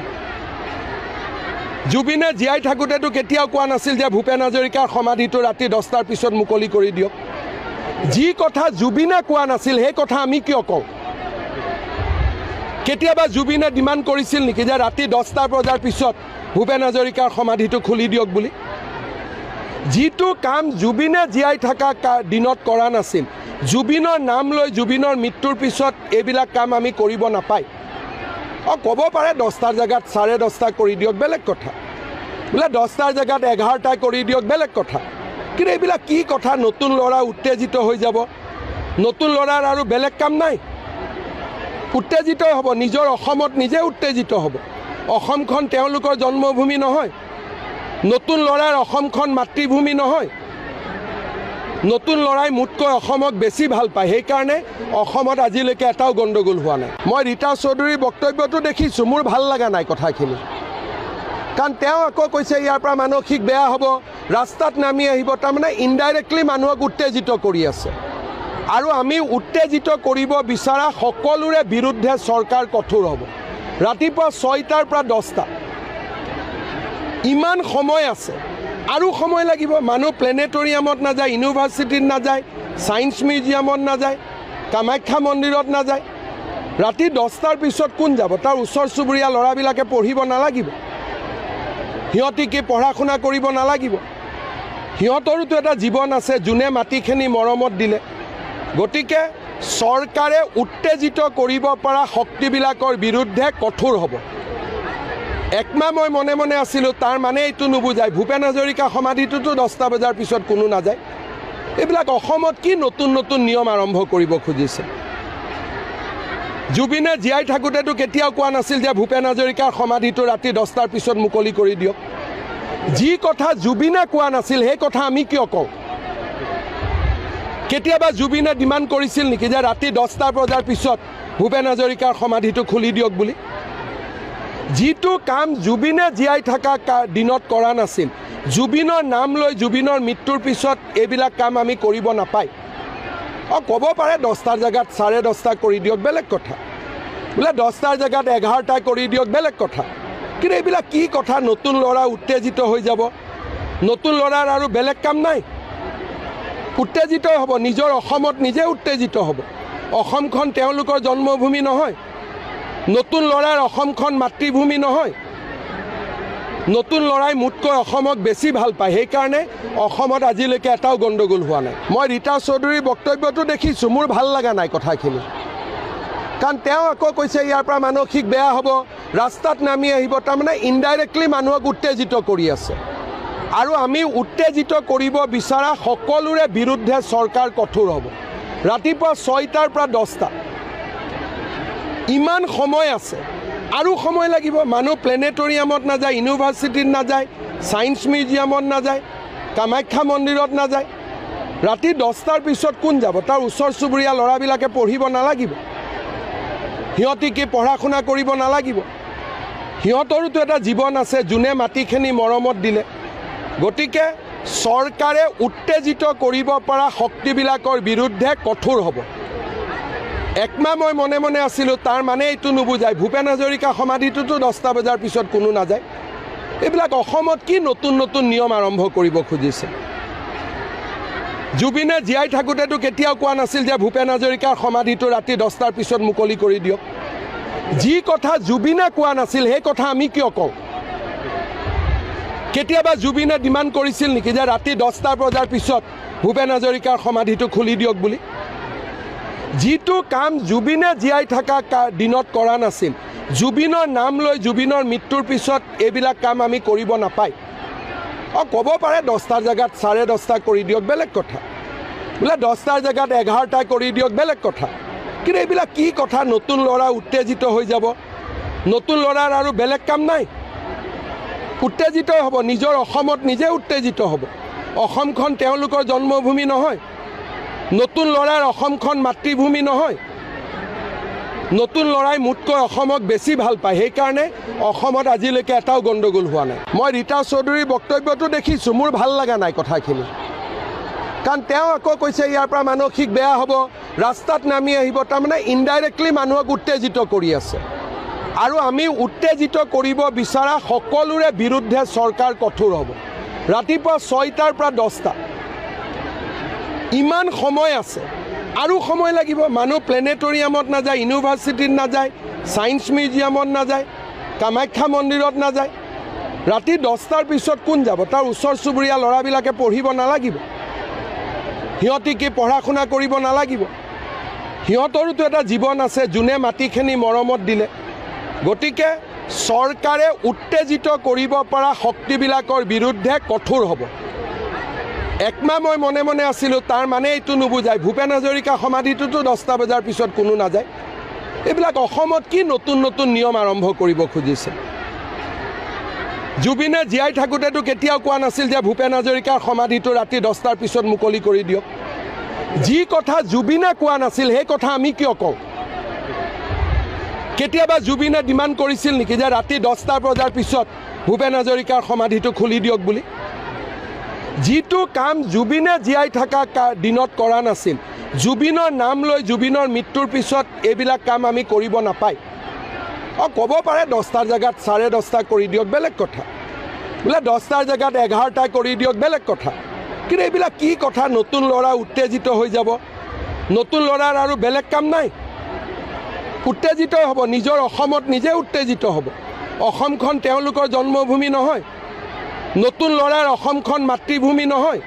জুবিনে জীয়াই থাকোঁতেতো কেতিয়াও কোৱা নাছিল যে ভূপেন হাজৰিকাৰ সমাধিটো ৰাতি 10টাৰ পিছত মুকলি কৰি দিয়ক। যি কথা জুবিনে কোৱা নাছিল সেই কথা আমি কিয় কওঁ? কেতিয়াবা জুবিনে ডিমাণ্ড কৰিছিল নেকি যে ৰাতি 10টা বজাৰ পিছত ভূপেন হাজৰিকাৰ সমাধিটো খুলি দিয়ক বুলি? যিটো কাম জুবিনে জীয়াই থকা দিনত কৰা নাছিল, জুবিনৰ নাম লৈ জুবিনৰ মৃত্যুৰ পিছত এইবিলাক কাম আমি কৰিব নাপায়। ক'ব পাৰে 10টাৰ জেগাত 10:30 কৰি দিয়ক, বেলেগ কথা। বোলে 10টাৰ জেগাত 11টা কৰি দিয়ক, বেলেগ কথা। কিন্তু এইবিলাক কি কথা? নতুন ল'ৰা উত্তেজিত হৈ যাব। নতুন ল'ৰাৰ আৰু বেলেগ কাম নাই, উত্তেজিত হ'ব। নিজৰ অসমত নিজে উত্তেজিত হ'ব। অসমখন তেওঁলোকৰ জন্মভূমি নহয়, নতুন ল'ৰাৰ অসমখন মাতৃভূমি নহয়। নতুন ল'ৰাই মোতকৈ অসমক বেছি ভাল পায়, সেইকাৰণে অসমত আজিলৈকে এটাও গণ্ডগোল হোৱা নাই। মই ৰীতা চৌধুৰীৰ বক্তব্যটো দেখিছোঁ, মোৰ ভাল লগা নাই কথাখিনি। কাৰণ তেওঁ আকৌ কৈছে ইয়াৰ পৰা মানসিক বেয়া হ'ব, ৰাস্তাত নামি আহিব। তাৰমানে ইনডাইৰেক্টলি মানুহক উত্তেজিত কৰি আছে। আৰু আমি উত্তেজিত কৰিব বিচৰা সকলোৰে বিৰুদ্ধে চৰকাৰ কঠোৰ হ'ব। ৰাতিপুৱা 6টাৰ পৰা 10টা, ইমান সময় আছে, আৰু সময় লাগিব। মানুহ প্লেনেটৰিয়ামত নাযায়, ইউনিভাৰ্চিটিত নাযায়, ছায়েন্স মিউজিয়ামত নাযায়, কামাখ্যা মন্দিৰত নাযায়, ৰাতি 10টাৰ পিছত কোন যাব? তাৰ ওচৰ চুবুৰীয়া ল'ৰাবিলাকে পঢ়িব নালাগিব? সিহঁতি কি পঢ়া শুনা কৰিব নালাগিব? সিহঁতৰোতো এটা জীৱন আছে, যোনে মাটিখিনি মৰমত দিলে। গতিকে চৰকাৰে উত্তেজিত কৰিব পৰা শক্তিবিলাকৰ বিৰুদ্ধে কঠোৰ হ'ব। একমাহ মই মনে মনে আছিলোঁ, তাৰ মানে এইটো নুবুজায় ভূপেন হাজৰিকা সমাধিটোতো 10টা বজাৰ পিছত কোনো নাযায়। এইবিলাক অসমত কি নতুন নতুন নিয়ম আৰম্ভ কৰিব খুজিছে? জুবিনে জীয়াই থাকোঁতেতো কেতিয়াও কোৱা নাছিল যে ভূপেন হাজৰিকাৰ সমাধিটো ৰাতি 10টাৰ পিছত মুকলি কৰি দিয়ক। যি কথা জুবিনে কোৱা নাছিল সেই কথা আমি কিয় কওঁ? কেতিয়াবা জুবিনে ডিমাণ্ড কৰিছিল নেকি যে ৰাতি 10টা বজাৰ পিছত ভূপেন হাজৰিকাৰ সমাধিটো খুলি দিয়ক বুলি? যিটো কাম জুবিনে জীয়াই থকা দিনত কৰা নাছিল, জুবিনৰ নাম লৈ জুবিনৰ মৃত্যুৰ পিছত এইবিলাক কাম আমি কৰিব নাপায়। ক'ব পাৰে 10টাৰ জেগাত 10:30 কৰি দিয়ক, বেলেগ কথা। বোলে 10টাৰ জেগাত 11টা কৰি দিয়ক, বেলেগ কথা। কিন্তু এইবিলাক কি কথা? নতুন ল'ৰা উত্তেজিত হৈ যাব। নতুন ল'ৰাৰ আৰু বেলেগ কাম নাই, উত্তেজিত হ'ব। নিজৰ অসমত নিজে উত্তেজিত হ'ব। অসমখন তেওঁলোকৰ জন্মভূমি নহয়। নতুন ল'ৰাৰ অসমখন মাতৃভূমি নহয়। নতুন ল'ৰাই মোতকৈ অসমক বেছি ভাল পায়, সেইকাৰণে অসমত আজিলৈকে এটাও গণ্ডগোল হোৱা নাই। মই ৰীতা চৌধুৰীৰ বক্তব্যটো দেখিছোঁ, মোৰ ভাল লগা নাই কথাখিনি। কাৰণ তেওঁ আকৌ কৈছে ইয়াৰ পৰা মানসিক বেয়া হ'ব, ৰাস্তাত নামি আহিব। তাৰমানে ইনডাইৰেক্টলি মানুহক উত্তেজিত কৰি আছে। আৰু আমি উত্তেজিত কৰিব বিচৰা সকলোৰে বিৰুদ্ধে চৰকাৰ কঠোৰ হ'ব। ৰাতিপুৱা 6টাৰ পৰা 10টা, ইমান সময় আছে, আৰু সময় লাগিব। মানুহ প্লেনেটৰিয়ামত নাযায়, ইউনিভাৰ্চিটিত নাযায়, ছায়েন্স মিউজিয়ামত নাযায়, কামাখ্যা মন্দিৰত নাযায়। ৰাতি 10টাৰ পিছত কোন যাব? তাৰ ওচৰ চুবুৰীয়া ল'ৰাবিলাকে পঢ়িব নালাগিব? সিহঁতি কি পঢ়া শুনা কৰিব নালাগিব? সিহঁতৰোতো এটা জীৱন আছে, যোনে মাটিখিনি মৰমত দিলে। গতিকে চৰকাৰে উত্তেজিত কৰিব পৰা শক্তিবিলাকৰ বিৰুদ্ধে কঠোৰ হ'ব। একমাহ মই মনে মনে আছিলোঁ, তাৰ মানে এইটো নুবুজায় ভূপেন হাজৰিকা সমাধিটোতো 10টা বজাৰ পিছত কোনো নাযায়। এইবিলাক অসমত কি নতুন নতুন নিয়ম আৰম্ভ কৰিব খুজিছে? জুবিনে জীয়াই থাকোঁতেতো কেতিয়াও কোৱা নাছিল যে ভূপেন হাজৰিকাৰ সমাধিটো ৰাতি 10টাৰ পিছত মুকলি কৰি দিয়ক। যি কথা জুবিনে কোৱা নাছিল সেই কথা আমি কিয় কওঁ? কেতিয়াবা জুবিনে ডিমাণ্ড কৰিছিল নেকি যে ৰাতি 10টা বজাৰ পিছত ভূপেন হাজৰিকাৰ সমাধিটো খুলি দিয়ক বুলি? যিটো কাম জুবিনে জীয়াই থকা দিনত কৰা নাছিল, জুবিনৰ নাম লৈ জুবিনৰ মৃত্যুৰ পিছত এইবিলাক কাম আমি কৰিব নাপায়। ক'ব পাৰে 10টাৰ জেগাত 10:30 কৰি দিয়ক, বেলেগ কথা। বোলে 10টাৰ জেগাত 11টা কৰি দিয়ক, বেলেগ কথা। কিন্তু এইবিলাক কি কথা? নতুন ল'ৰা উত্তেজিত হৈ যাব। নতুন ল'ৰাৰ আৰু বেলেগ কাম নাই, উত্তেজিত হ'ব। নিজৰ অসমত নিজে উত্তেজিত হ'ব। অসমখন তেওঁলোকৰ জন্মভূমি নহয়। নতুন ল'ৰাৰ অসমখন মাতৃভূমি নহয়। নতুন ল'ৰাই মোতকৈ অসমক বেছি ভাল পায়, সেইকাৰণে অসমত আজিলৈকে এটাও গণ্ডগোল হোৱা নাই। মই ৰীতা চৌধুৰীৰ বক্তব্যটো দেখিছোঁ, মোৰ ভাল লগা নাই কথাখিনি। কাৰণ তেওঁ আকৌ কৈছে ইয়াৰ পৰা মানসিক বেয়া হ'ব, ৰাস্তাত নামি আহিব। তাৰমানে ইনডাইৰেক্টলি মানুহক উত্তেজিত কৰি আছে। আৰু আমি উত্তেজিত কৰিব বিচৰা সকলোৰে বিৰুদ্ধে চৰকাৰ কঠোৰ হ'ব। ৰাতিপুৱা 6টাৰ পৰা 10টা, ইমান সময় আছে, আৰু সময় লাগিব। মানুহ প্লেনেটৰিয়ামত নাযায়, ইউনিভাৰ্চিটিত নাযায়, ছায়েন্স মিউজিয়ামত নাযায়, কামাখ্যা মন্দিৰত নাযায়। ৰাতি 10টাৰ পিছত কোন যাব? তাৰ ওচৰ চুবুৰীয়া ল'ৰাবিলাকে পঢ়িব নালাগিব? সিহঁতি কি পঢ়া শুনা কৰিব নালাগিব? সিহঁতৰোতো এটা জীৱন আছে, যোনে মাটিখিনি মৰমত দিলে। গতিকে চৰকাৰে উত্তেজিত কৰিব পৰা শক্তিবিলাকৰ বিৰুদ্ধে কঠোৰ হ'ব। একমাহ মই মনে মনে আছিলোঁ, তাৰ মানে এইটো নুবুজায় ভূপেন হাজৰিকা সমাধিটোতো 10টা বজাৰ পিছত কোনো নাযায়। এইবিলাক অসমত কি নতুন নতুন নিয়ম আৰম্ভ কৰিব খুজিছে? জুবিনে জীয়াই থাকোঁতেতো কেতিয়াও কোৱা নাছিল যে ভূপেন হাজৰিকাৰ সমাধিটো ৰাতি 10টাৰ পিছত মুকলি কৰি দিয়ক। যি কথা জুবিনে কোৱা নাছিল সেই কথা আমি কিয় কওঁ? কেতিয়াবা জুবিনে ডিমাণ্ড কৰিছিল নেকি যে ৰাতি 10টা বজাৰ পিছত ভূপেন হাজৰিকাৰ সমাধিটো খুলি দিয়ক বুলি? যিটো কাম জুবিনে জীয়াই থকা দিনত কৰা নাছিল, জুবিনৰ নাম লৈ জুবিনৰ মৃত্যুৰ পিছত এইবিলাক কাম আমি কৰিব নাপায়। ক'ব পাৰে 10টাৰ জেগাত 10:30 কৰি দিয়ক, বেলেগ কথা। বোলে 10টাৰ জেগাত 11টা কৰি দিয়ক, বেলেগ কথা। কিন্তু এইবিলাক কি কথা? নতুন ল'ৰা উত্তেজিত হৈ যাব, নতুন ল'ৰাৰ আৰু বেলেগ কাম নাই, উত্তেজিত হ'ব, নিজৰ অসমত নিজে উত্তেজিত হ'ব। অসমখন তেওঁলোকৰ জন্মভূমি নহয়, নতুন ল'ৰাৰ অসমখন মাতৃভূমি নহয়,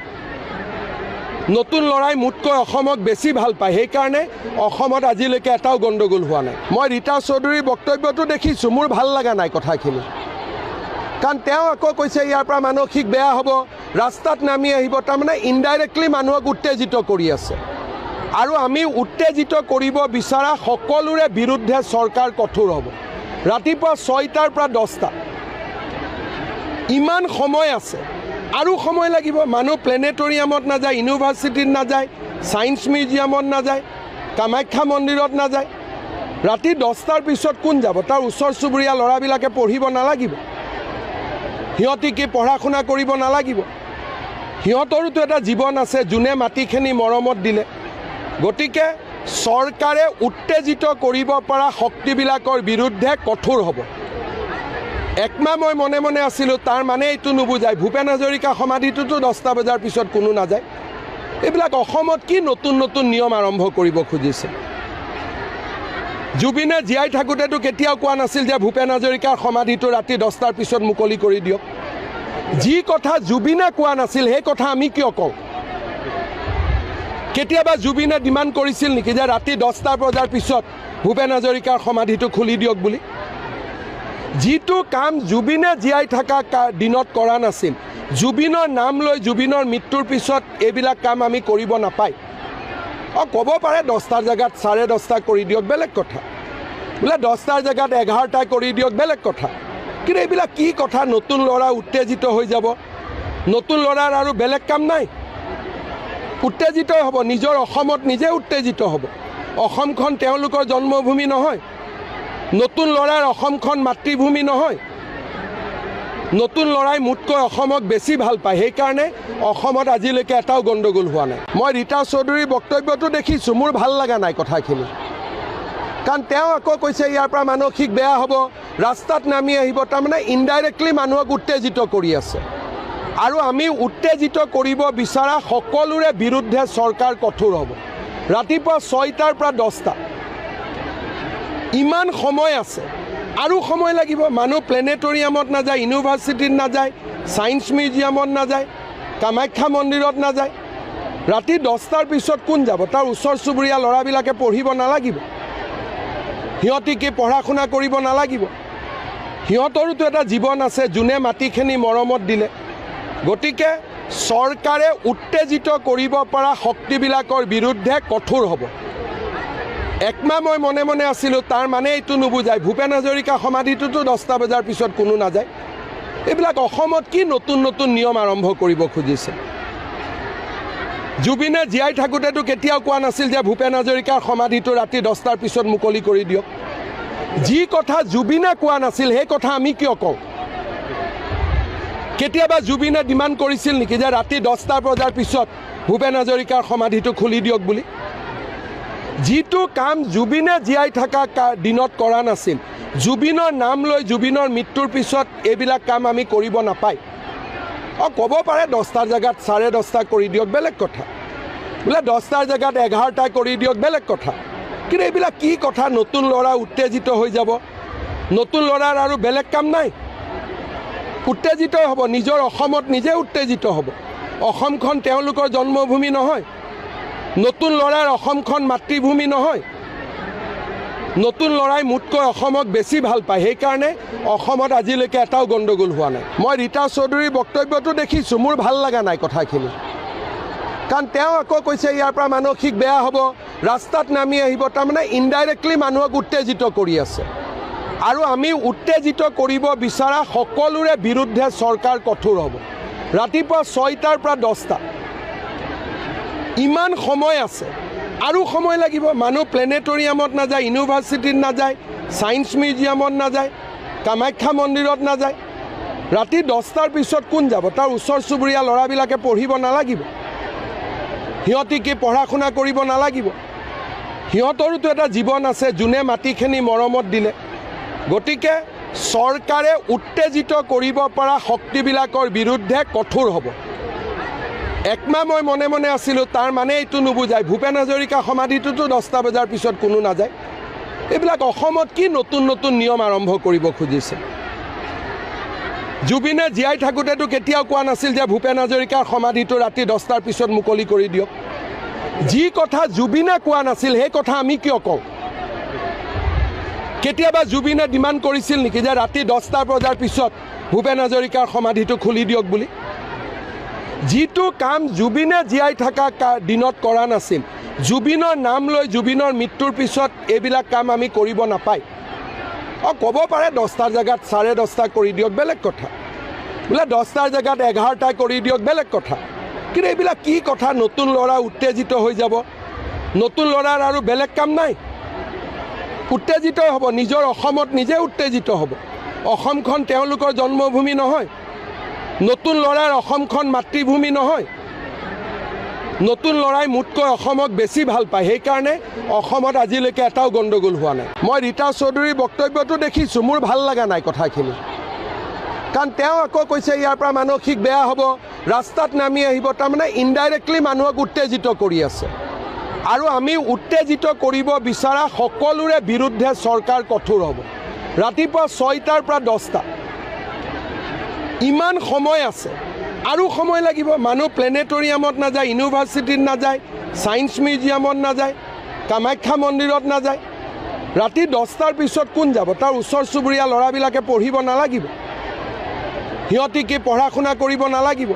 নতুন ল'ৰাই মোতকৈ অসমক বেছি ভাল পায়, সেইকাৰণে অসমত আজিলৈকে এটাও গণ্ডগোল হোৱা নাই। মই ৰীতা চৌধুৰীৰ বক্তব্যটো দেখিছোঁ, মোৰ ভাল লগা নাই কথাখিনি, কাৰণ তেওঁ আকৌ কৈছে ইয়াৰ পৰা মানসিক বেয়া হ'ব, ৰাস্তাত নামি আহিব, তাৰমানে ইনডাইৰেক্টলি মানুহক উত্তেজিত কৰি আছে। আৰু আমি উত্তেজিত কৰিব বিচৰা সকলোৰে বিৰুদ্ধে চৰকাৰ কঠোৰ হ'ব। ৰাতিপুৱা 6টাৰ পৰা 10টা, ইমান সময় আছে, আৰু সময় লাগিব। মানুহ প্লেনেটৰিয়ামত নাযায়, ইউনিভাৰ্চিটিত নাযায়, ছায়েন্স মিউজিয়ামত নাযায়, কামাখ্যা মন্দিৰত নাযায়। ৰাতি 10টাৰ পিছত কোন যাব? তাৰ ওচৰ চুবুৰীয়া ল'ৰাবিলাকে পঢ়িব নালাগিব? সিহঁতি কি পঢ়া শুনা কৰিব নালাগিব? সিহঁতৰোতো এটা জীৱন আছে, যোনে মাটিখিনি মৰমত দিলে। গতিকে চৰকাৰে উত্তেজিত কৰিব পৰা শক্তিবিলাকৰ বিৰুদ্ধে কঠোৰ হ'ব। একমাহ মই মনে মনে আছিলোঁ, তাৰ মানে এইটো নুবুজায় ভূপেন হাজৰিকা সমাধিটোতো 10টা বজাৰ পিছত কোনো নাযায়। এইবিলাক অসমত কি নতুন নতুন নিয়ম আৰম্ভ কৰিব খুজিছে? জুবিনে জীয়াই থাকোঁতেতো কেতিয়াও কোৱা নাছিল যে ভূপেন হাজৰিকাৰ সমাধিটো ৰাতি 10টাৰ পিছত মুকলি কৰি দিয়ক। যি কথা জুবিনে কোৱা নাছিল সেই কথা আমি কিয় কওঁ? কেতিয়াবা জুবিনে ডিমাণ্ড কৰিছিল নেকি যে ৰাতি 10টা বজাৰ পিছত ভূপেন হাজৰিকাৰ সমাধিটো খুলি দিয়ক বুলি? যিটো কাম জুবিনে জীয়াই থকা দিনত কৰা নাছিল, জুবিনৰ নাম লৈ জুবিনৰ মৃত্যুৰ পিছত এইবিলাক কাম আমি কৰিব নাপায়। ক'ব পাৰে 10টাৰ জেগাত 10:30 কৰি দিয়ক, বেলেগ কথা। বোলে 10টাৰ জেগাত 11টা কৰি দিয়ক, বেলেগ কথা। কিন্তু এইবিলাক কি কথা? নতুন ল'ৰা উত্তেজিত হৈ যাব, নতুন ল'ৰাৰ আৰু বেলেগ কাম নাই, উত্তেজিত হ'ব, নিজৰ অসমত নিজে উত্তেজিত হ'ব। অসমখন তেওঁলোকৰ জন্মভূমি নহয়, নতুন ল'ৰাৰ অসমখন মাতৃভূমি নহয়, নতুন ল'ৰাই মোতকৈ অসমক বেছি ভাল পায়, সেইকাৰণে অসমত আজিলৈকে এটাও গণ্ডগোল হোৱা নাই। মই ৰীতা চৌধুৰীৰ বক্তব্যটো দেখিছোঁ, মোৰ ভাল লগা নাই কথাখিনি, কাৰণ তেওঁ আকৌ কৈছে ইয়াৰ পৰা মানসিক বেয়া হ'ব, ৰাস্তাত নামি আহিব, তাৰমানে ইনডাইৰেক্টলি মানুহক উত্তেজিত কৰি আছে। আৰু আমি উত্তেজিত কৰিব বিচৰা সকলোৰে বিৰুদ্ধে চৰকাৰ কঠোৰ হ'ব। ৰাতিপুৱা 6টাৰ পৰা 10টা, ইমান সময় আছে, আৰু সময় লাগিব। মানুহ প্লেনেটৰিয়ামত নাযায়, ইউনিভাৰ্চিটিত নাযায়, ছায়েন্স মিউজিয়ামত নাযায়, কামাখ্যা মন্দিৰত নাযায়। ৰাতি 10টাৰ পিছত কোন যাব? তাৰ ওচৰ চুবুৰীয়া ল'ৰাবিলাকে পঢ়িব নালাগিব? সিহঁতি কি পঢ়া শুনা কৰিব নালাগিব? সিহঁতৰোতো এটা জীৱন আছে, যোনে মাটিখিনি মৰমত দিলে। গতিকে চৰকাৰে উত্তেজিত কৰিব পৰা শক্তিবিলাকৰ বিৰুদ্ধে কঠোৰ হ'ব। একমাহ মই মনে মনে আছিলোঁ, তাৰ মানে এইটো নুবুজায় ভূপেন হাজৰিকা সমাধিটোতো 10টা বজাৰ পিছত কোনো নাযায়। এইবিলাক অসমত কি নতুন নতুন নিয়ম আৰম্ভ কৰিব খুজিছে? জুবিনে জীয়াই থাকোঁতেতো কেতিয়াও কোৱা নাছিল যে ভূপেন হাজৰিকাৰ সমাধিটো ৰাতি 10টাৰ পিছত মুকলি কৰি দিয়ক। যি কথা জুবিনে কোৱা নাছিল সেই কথা আমি কিয় কওঁ? কেতিয়াবা জুবিনে ডিমাণ্ড কৰিছিল নেকি যে ৰাতি 10টা বজাৰ পিছত ভূপেন হাজৰিকাৰ সমাধিটো খুলি দিয়ক বুলি? যিটো কাম জুবিনে জীয়াই থকা দিনত কৰা নাছিল, জুবিনৰ নাম লৈ জুবিনৰ মৃত্যুৰ পিছত এইবিলাক কাম আমি কৰিব নাপায়। ক'ব পাৰে 10টাৰ জেগাত 10:30 কৰি দিয়ক, বেলেগ কথা। বোলে 10টাৰ জেগাত 11টা কৰি দিয়ক, বেলেগ কথা। কিন্তু এইবিলাক কি কথা? নতুন ল'ৰা উত্তেজিত হৈ যাব, নতুন ল'ৰাৰ আৰু বেলেগ কাম নাই, উত্তেজিত হ'ব, নিজৰ অসমত নিজে উত্তেজিত হ'ব। অসমখন তেওঁলোকৰ জন্মভূমি নহয়, নতুন ল'ৰাৰ অসমখন মাতৃভূমি নহয়, নতুন ল'ৰাই মোতকৈ অসমক বেছি ভাল পায়, সেইকাৰণে অসমত আজিলৈকে এটাও গণ্ডগোল হোৱা নাই। মই ৰীতা চৌধুৰীৰ বক্তব্যটো দেখিছোঁ, মোৰ ভাল লগা নাই কথাখিনি, কাৰণ তেওঁ আকৌ কৈছে ইয়াৰ পৰা মানসিক বেয়া হ'ব, ৰাস্তাত নামি আহিব, তাৰমানে ইনডাইৰেক্টলি মানুহক উত্তেজিত কৰি আছে। আৰু আমি উত্তেজিত কৰিব বিচৰা সকলোৰে বিৰুদ্ধে চৰকাৰ কঠোৰ হ'ব। ৰাতিপুৱা 6টাৰ পৰা 10টা, ইমান সময় আছে, আৰু সময় লাগিব। মানুহ প্লেনেটৰিয়ামত নাযায়, ইউনিভাৰ্চিটিত নাযায়, ছায়েন্স মিউজিয়ামত নাযায়, কামাখ্যা মন্দিৰত নাযায়। ৰাতি 10টাৰ পিছত কোন যাব? তাৰ ওচৰ চুবুৰীয়া ল'ৰাবিলাকে পঢ়িব নালাগিব? সিহঁতি কি পঢ়া শুনা কৰিব নালাগিব? সিহঁতৰোতো এটা জীৱন আছে, যোনে মাটিখিনি মৰমত দিলে। গতিকে চৰকাৰে উত্তেজিত কৰিব পৰা শক্তিবিলাকৰ বিৰুদ্ধে কঠোৰ হ'ব। একমাহ মই মনে মনে আছিলোঁ, তাৰ মানে এইটো নুবুজায় ভূপেন হাজৰিকা সমাধিটোতো 10টা বজাৰ পিছত কোনো নাযায়। এইবিলাক অসমত কি নতুন নতুন নিয়ম আৰম্ভ কৰিব খুজিছে। জুবিনে জীয়াই থাকোঁতেতো কেতিয়াও কোৱা নাছিল যে ভূপেন হাজৰিকাৰ সমাধিটো ৰাতি 10টাৰ পিছত মুকলি কৰি দিয়ক। যি কথা জুবিনে কোৱা নাছিল সেই কথা আমি কিয় কওঁ? কেতিয়াবা জুবিনে ডিমাণ্ড কৰিছিল নেকি যে ৰাতি 10টা বজাৰ পিছত ভূপেন হাজৰিকাৰ সমাধিটো খুলি দিয়ক বুলি? যিটো কাম জুবিনে জীয়াই থকা দিনত কৰা নাছিল, জুবিনৰ নাম লৈ জুবিনৰ মৃত্যুৰ পিছত এইবিলাক কাম আমি কৰিব নাপায়। ক'ব পাৰে 10টাৰ জেগাত 10:30 কৰি দিয়ক, বেলেগ কথা। বোলে 10টাৰ জেগাত 11টা কৰি দিয়ক, বেলেগ কথা। কিন্তু এইবিলাক কি কথা? নতুন ল'ৰা উত্তেজিত হৈ যাব। নতুন ল'ৰাৰ আৰু বেলেগ কাম নাই, উত্তেজিত হ'ব। নিজৰ অসমত নিজে উত্তেজিত হ'ব। অসমখন তেওঁলোকৰ জন্মভূমি নহয়। নতুন ল'ৰাৰ অসমখন মাতৃভূমি নহয়। নতুন ল'ৰাই মোতকৈ অসমক বেছি ভাল পায়। সেইকাৰণে অসমত আজিলৈকে এটাও গণ্ডগোল হোৱা নাই। মই ৰীতা চৌধুৰীৰ বক্তব্যটো দেখিছোঁ, মোৰ ভাল লগা নাই কথাখিনি। কাৰণ তেওঁ আকৌ কৈছে ইয়াৰ পৰা মানসিক বেয়া হ'ব, ৰাস্তাত নামি আহিব। তাৰমানে ইনডাইৰেক্টলি মানুহক উত্তেজিত কৰি আছে। আৰু আমি উত্তেজিত কৰিব বিচৰা সকলোৰে বিৰুদ্ধে চৰকাৰ কঠোৰ হ'ব। ৰাতিপুৱা 6টাৰ পৰা 10টা, ইমান সময় আছে, আৰু সময় লাগিব। মানুহ প্লেনেটৰিয়ামত নাযায়, ইউনিভাৰ্চিটিত নাযায়, ছায়েন্স মিউজিয়ামত নাযায়, কামাখ্যা মন্দিৰত নাযায়। ৰাতি 10টাৰ পিছত কোন যাব? তাৰ ওচৰ চুবুৰীয়া ল'ৰাবিলাকে পঢ়িব নালাগিব? সিহঁতি কি পঢ়া শুনা কৰিব নালাগিব?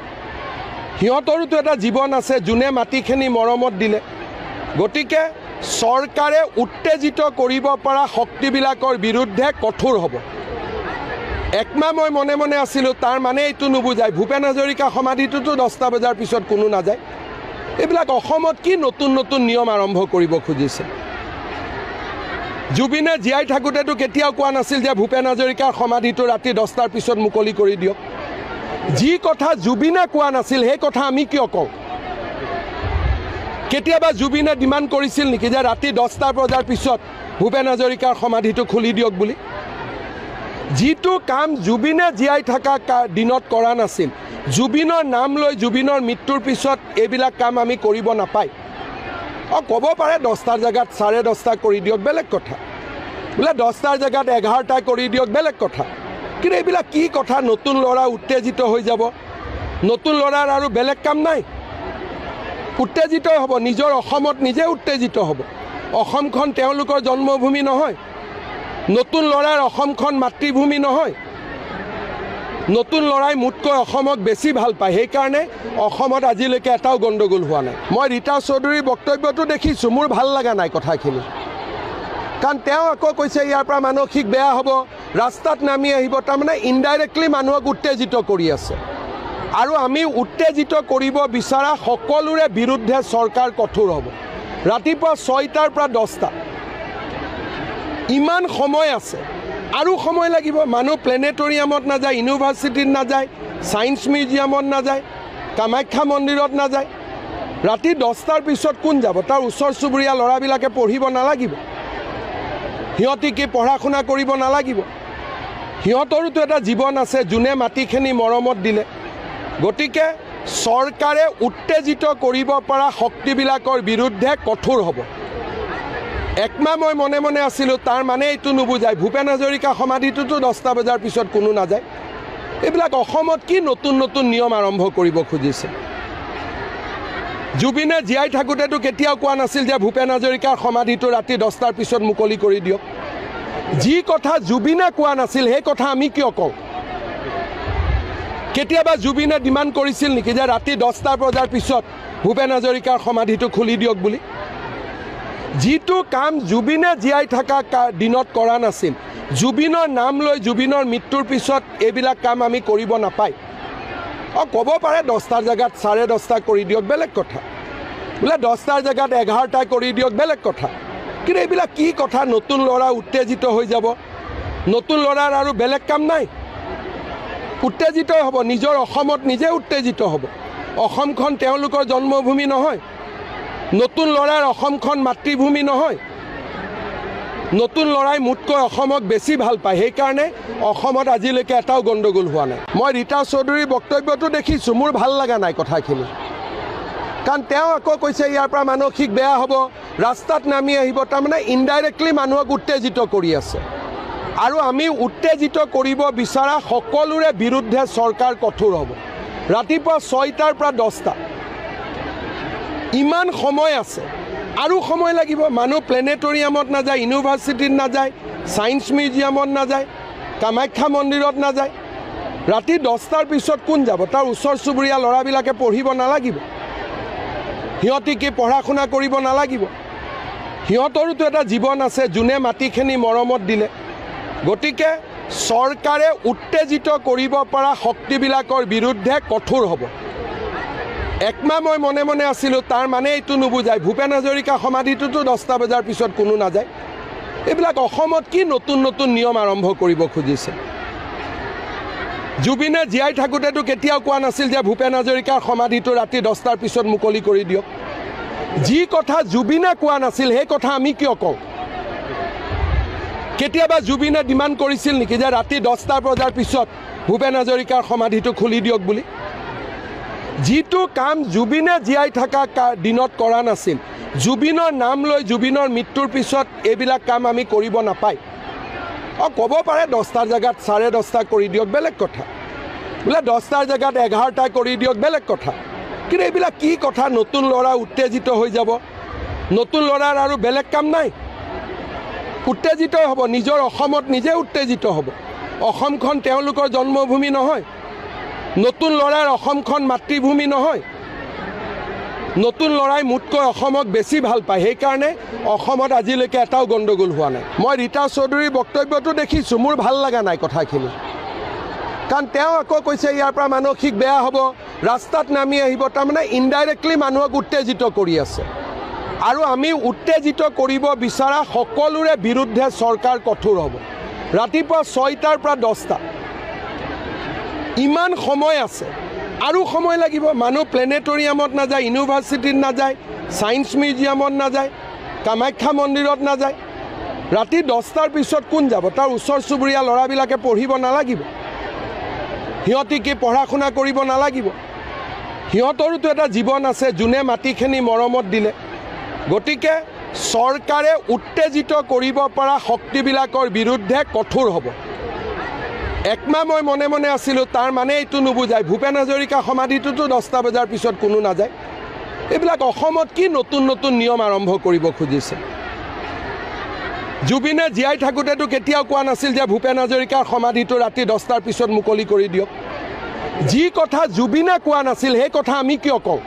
সিহঁতৰোতো এটা জীৱন আছে, যোনে মাটিখিনি মৰমত দিলে। গতিকে চৰকাৰে উত্তেজিত কৰিব পৰা শক্তিবিলাকৰ বিৰুদ্ধে কঠোৰ হ'ব। একমাহ মই মনে মনে আছিলোঁ, তাৰ মানে এইটো নুবুজায় ভূপেন হাজৰিকা সমাধিটোতো 10টা বজাৰ পিছত কোনো নাযায়। এইবিলাক অসমত কি নতুন নতুন নিয়ম আৰম্ভ কৰিব খুজিছে। জুবিনে জীয়াই থাকোঁতেতো কেতিয়াও কোৱা নাছিল যে ভূপেন হাজৰিকাৰ সমাধিটো ৰাতি 10টাৰ পিছত মুকলি কৰি দিয়ক। যি কথা জুবিনে কোৱা নাছিল সেই কথা আমি কিয় কওঁ? কেতিয়াবা জুবিনে ডিমাণ্ড কৰিছিল নেকি যে ৰাতি 10টা বজাৰ পিছত ভূপেন হাজৰিকাৰ সমাধিটো খুলি দিয়ক বুলি? যিটো কাম জুবিনে জীয়াই থকা দিনত কৰা নাছিল, জুবিনৰ নাম লৈ জুবিনৰ মৃত্যুৰ পিছত এইবিলাক কাম আমি কৰিব নাপায়। ক'ব পাৰে 10টাৰ জেগাত 10:30 কৰি দিয়ক, বেলেগ কথা। বোলে 10টাৰ জেগাত 11টা কৰি দিয়ক, বেলেগ কথা। কিন্তু এইবিলাক কি কথা? নতুন ল'ৰা উত্তেজিত হৈ যাব। নতুন ল'ৰাৰ আৰু বেলেগ কাম নাই, উত্তেজিত হ'ব। নিজৰ অসমত নিজে উত্তেজিত হ'ব। অসমখন তেওঁলোকৰ জন্মভূমি নহয়। নতুন ল'ৰাৰ অসমখন মাতৃভূমি নহয়। নতুন ল'ৰাই মোতকৈ অসমক বেছি ভাল পায়। সেইকাৰণে অসমত আজিলৈকে এটাও গণ্ডগোল হোৱা নাই। মই ৰীতা চৌধুৰীৰ বক্তব্যটো দেখিছোঁ, মোৰ ভাল লগা নাই কথাখিনি। কাৰণ তেওঁ আকৌ কৈছে ইয়াৰ পৰা মানসিক বেয়া হ'ব, ৰাস্তাত নামি আহিব। তাৰমানে ইনডাইৰেক্টলি মানুহক উত্তেজিত কৰি আছে। আৰু আমি উত্তেজিত কৰিব বিচৰা সকলোৰে বিৰুদ্ধে চৰকাৰ কঠোৰ হ'ব। ৰাতিপুৱা 6টাৰ পৰা 10টা, ইমান সময় আছে, আৰু সময় লাগিব। মানুহ প্লেনেটৰিয়ামত নাযায়, ইউনিভাৰ্চিটিত নাযায়, ছায়েন্স মিউজিয়ামত নাযায়, কামাখ্যা মন্দিৰত নাযায়। ৰাতি 10টাৰ পিছত কোন যাব? তাৰ ওচৰ চুবুৰীয়া ল'ৰাবিলাকে পঢ়িব নালাগিব? সিহঁতি কি পঢ়া শুনা কৰিব নালাগিব? সিহঁতৰোতো এটা জীৱন আছে, যোনে মাটিখিনি মৰমত দিলে। গতিকে চৰকাৰে উত্তেজিত কৰিব পৰা শক্তিবিলাকৰ বিৰুদ্ধে কঠোৰ হ'ব। একমাহ মই মনে মনে আছিলোঁ, তাৰ মানে এইটো নুবুজায় ভূপেন হাজৰিকা সমাধিটোতো 10টা বজাৰ পিছত কোনো নাযায়। এইবিলাক অসমত কি নতুন নতুন নিয়ম আৰম্ভ কৰিব খুজিছে। জুবিনে জীয়াই থাকোঁতেতো কেতিয়াও কোৱা নাছিল যে ভূপেন হাজৰিকাৰ সমাধিটো ৰাতি 10টাৰ পিছত মুকলি কৰি দিয়ক। যি কথা জুবিনে কোৱা নাছিল সেই কথা আমি কিয় কওঁ? কেতিয়াবা জুবিনে ডিমাণ্ড কৰিছিল নেকি যে ৰাতি 10টা বজাৰ পিছত ভূপেন হাজৰিকাৰ সমাধিটো খুলি দিয়ক বুলি? যিটো কাম জুবিনে জীয়াই থকা দিনত কৰা নাছিল, জুবিনৰ নাম লৈ জুবিনৰ মৃত্যুৰ পিছত এইবিলাক কাম আমি কৰিব নাপায়। ক'ব পাৰে 10টাৰ জেগাত 10:30 কৰি দিয়ক, বেলেগ কথা। বোলে 10টাৰ জেগাত 11টা কৰি দিয়ক, বেলেগ কথা। কিন্তু এইবিলাক কি কথা? নতুন ল'ৰা উত্তেজিত হৈ যাব। নতুন ল'ৰাৰ আৰু বেলেগ কাম নাই, উত্তেজিত হ'ব। নিজৰ অসমত নিজে উত্তেজিত হ'ব। অসমখন তেওঁলোকৰ জন্মভূমি নহয়। নতুন ল'ৰাৰ অসমখন মাতৃভূমি নহয়। নতুন ল'ৰাই মোতকৈ অসমক বেছি ভাল পায়। সেইকাৰণে অসমত আজিলৈকে এটাও গণ্ডগোল হোৱা নাই। মই ৰীতা চৌধুৰীৰ বক্তব্যটো দেখিছোঁ, মোৰ ভাল লগা নাই কথাখিনি। কাৰণ তেওঁ আকৌ কৈছে ইয়াৰ পৰা মানসিক বেয়া হ'ব, ৰাস্তাত নামি আহিব, তাৰমানে ইনডাইৰেক্টলি মানুহক উত্তেজিত কৰি আছে। আৰু আমি উত্তেজিত কৰিব বিচৰা সকলোৰে বিৰুদ্ধে চৰকাৰ কঠোৰ হ'ব। ৰাতিপুৱা 6টাৰ পৰা 10টা, ইমান সময় আছে, আৰু সময় লাগিব। মানুহ প্লেনেটৰিয়ামত নাযায়, ইউনিভাৰ্চিটিত নাযায়, ছায়েন্স মিউজিয়ামত নাযায়, কামাখ্যা মন্দিৰত নাযায়। ৰাতি 10টাৰ পিছত কোন যাব? তাৰ ওচৰ চুবুৰীয়া ল'ৰাবিলাকে পঢ়িব নালাগিব? সিহঁতি কি পঢ়া শুনা কৰিব নালাগিব? সিহঁতৰোতো এটা জীৱন আছে, যোনে মাটিখিনি মৰমত দিলে। গতিকে চৰকাৰে উত্তেজিত কৰিব পৰা শক্তিবিলাকৰ বিৰুদ্ধে কঠোৰ হ'ব। একমাহ মই মনে মনে আছিলোঁ, তাৰ মানে এইটো নুবুজায় ভূপেন হাজৰিকা সমাধিটোতো 10টা বজাৰ পিছত কোনো নাযায়। এইবিলাক অসমত কি নতুন নতুন নিয়ম আৰম্ভ কৰিব খুজিছে? জুবিনে জীয়াই থাকোঁতেতো কেতিয়াও কোৱা নাছিল যে ভূপেন হাজৰিকাৰ সমাধিটো ৰাতি 10টাৰ পিছত মুকলি কৰি দিয়ক। যি কথা জুবিনে কোৱা নাছিল সেই কথা আমি কিয় কওঁ? কেতিয়াবা জুবিনে ডিমাণ্ড কৰিছিল নেকি যে ৰাতি 10টা বজাৰ পিছত ভূপেন হাজৰিকাৰ সমাধিটো খুলি দিয়ক বুলি? যিটো কাম জুবিনে জীয়াই থকা দিনত কৰা নাছিল, জুবিনৰ নাম লৈ জুবিনৰ মৃত্যুৰ পিছত এইবিলাক কাম আমি কৰিব নাপায়। ক'ব পাৰে 10টাৰ জেগাত 10:30 কৰি দিয়ক, বেলেগ কথা। বোলে 10টাৰ জেগাত 11টা কৰি দিয়ক, বেলেগ কথা। কিন্তু এইবিলাক কি কথা? নতুন ল'ৰা উত্তেজিত হৈ যাব। নতুন ল'ৰাৰ আৰু বেলেগ কাম নাই, উত্তেজিত হ'ব। নিজৰ অসমত নিজে উত্তেজিত হ'ব। অসমখন তেওঁলোকৰ জন্মভূমি নহয়। নতুন ল'ৰাৰ অসমখন মাতৃভূমি নহয়। নতুন ল'ৰাই মোতকৈ অসমক বেছি ভাল পায়, সেইকাৰণে অসমত আজিলৈকে এটাও গণ্ডগোল হোৱা নাই। মই ৰীতা চৌধুৰীৰ বক্তব্যটো দেখিছোঁ, মোৰ ভাল লগা নাই কথাখিনি। কাৰণ তেওঁ আকৌ কৈছে ইয়াৰ পৰা মানসিক বেয়া হ'ব, ৰাস্তাত নামি আহিব, তাৰমানে ইনডাইৰেক্টলি মানুহক উত্তেজিত কৰি আছে। আৰু আমি উত্তেজিত কৰিব বিচৰা সকলোৰে বিৰুদ্ধে চৰকাৰ কঠোৰ হ'ব। ৰাতিপুৱা 6টাৰ পৰা 10টা, ইমান সময় আছে, আৰু সময় লাগিব। মানুহ প্লেনেটৰিয়ামত নাযায়, ইউনিভাৰ্চিটিত নাযায়, ছায়েন্স মিউজিয়ামত নাযায়, কামাখ্যা মন্দিৰত নাযায়। ৰাতি 10টাৰ পিছত কোন যাব? তাৰ ওচৰ চুবুৰীয়া ল'ৰাবিলাকে পঢ়িব নালাগিব? সিহঁতি কি পঢ়া শুনা কৰিব নালাগিব? সিহঁতৰোতো এটা জীৱন আছে, যোনে মাটিখিনি মৰমত দিলে। গতিকে চৰকাৰে উত্তেজিত কৰিব পৰা শক্তিবিলাকৰ বিৰুদ্ধে কঠোৰ হ'ব। একমাহ মই মনে মনে আছিলোঁ, তাৰ মানে এইটো নুবুজায় ভূপেন হাজৰিকা সমাধিটোতো 10টা বজাৰ পিছত কোনো নাযায়। এইবিলাক অসমত কি নতুন নতুন নিয়ম আৰম্ভ কৰিব খুজিছে? জুবিনে জীয়াই থাকোঁতেতো কেতিয়াও কোৱা নাছিল যে ভূপেন হাজৰিকাৰ সমাধিটো ৰাতি 10টাৰ পিছত মুকলি কৰি দিয়ক। যি কথা জুবিনে কোৱা নাছিল সেই কথা আমি কিয় কওঁ?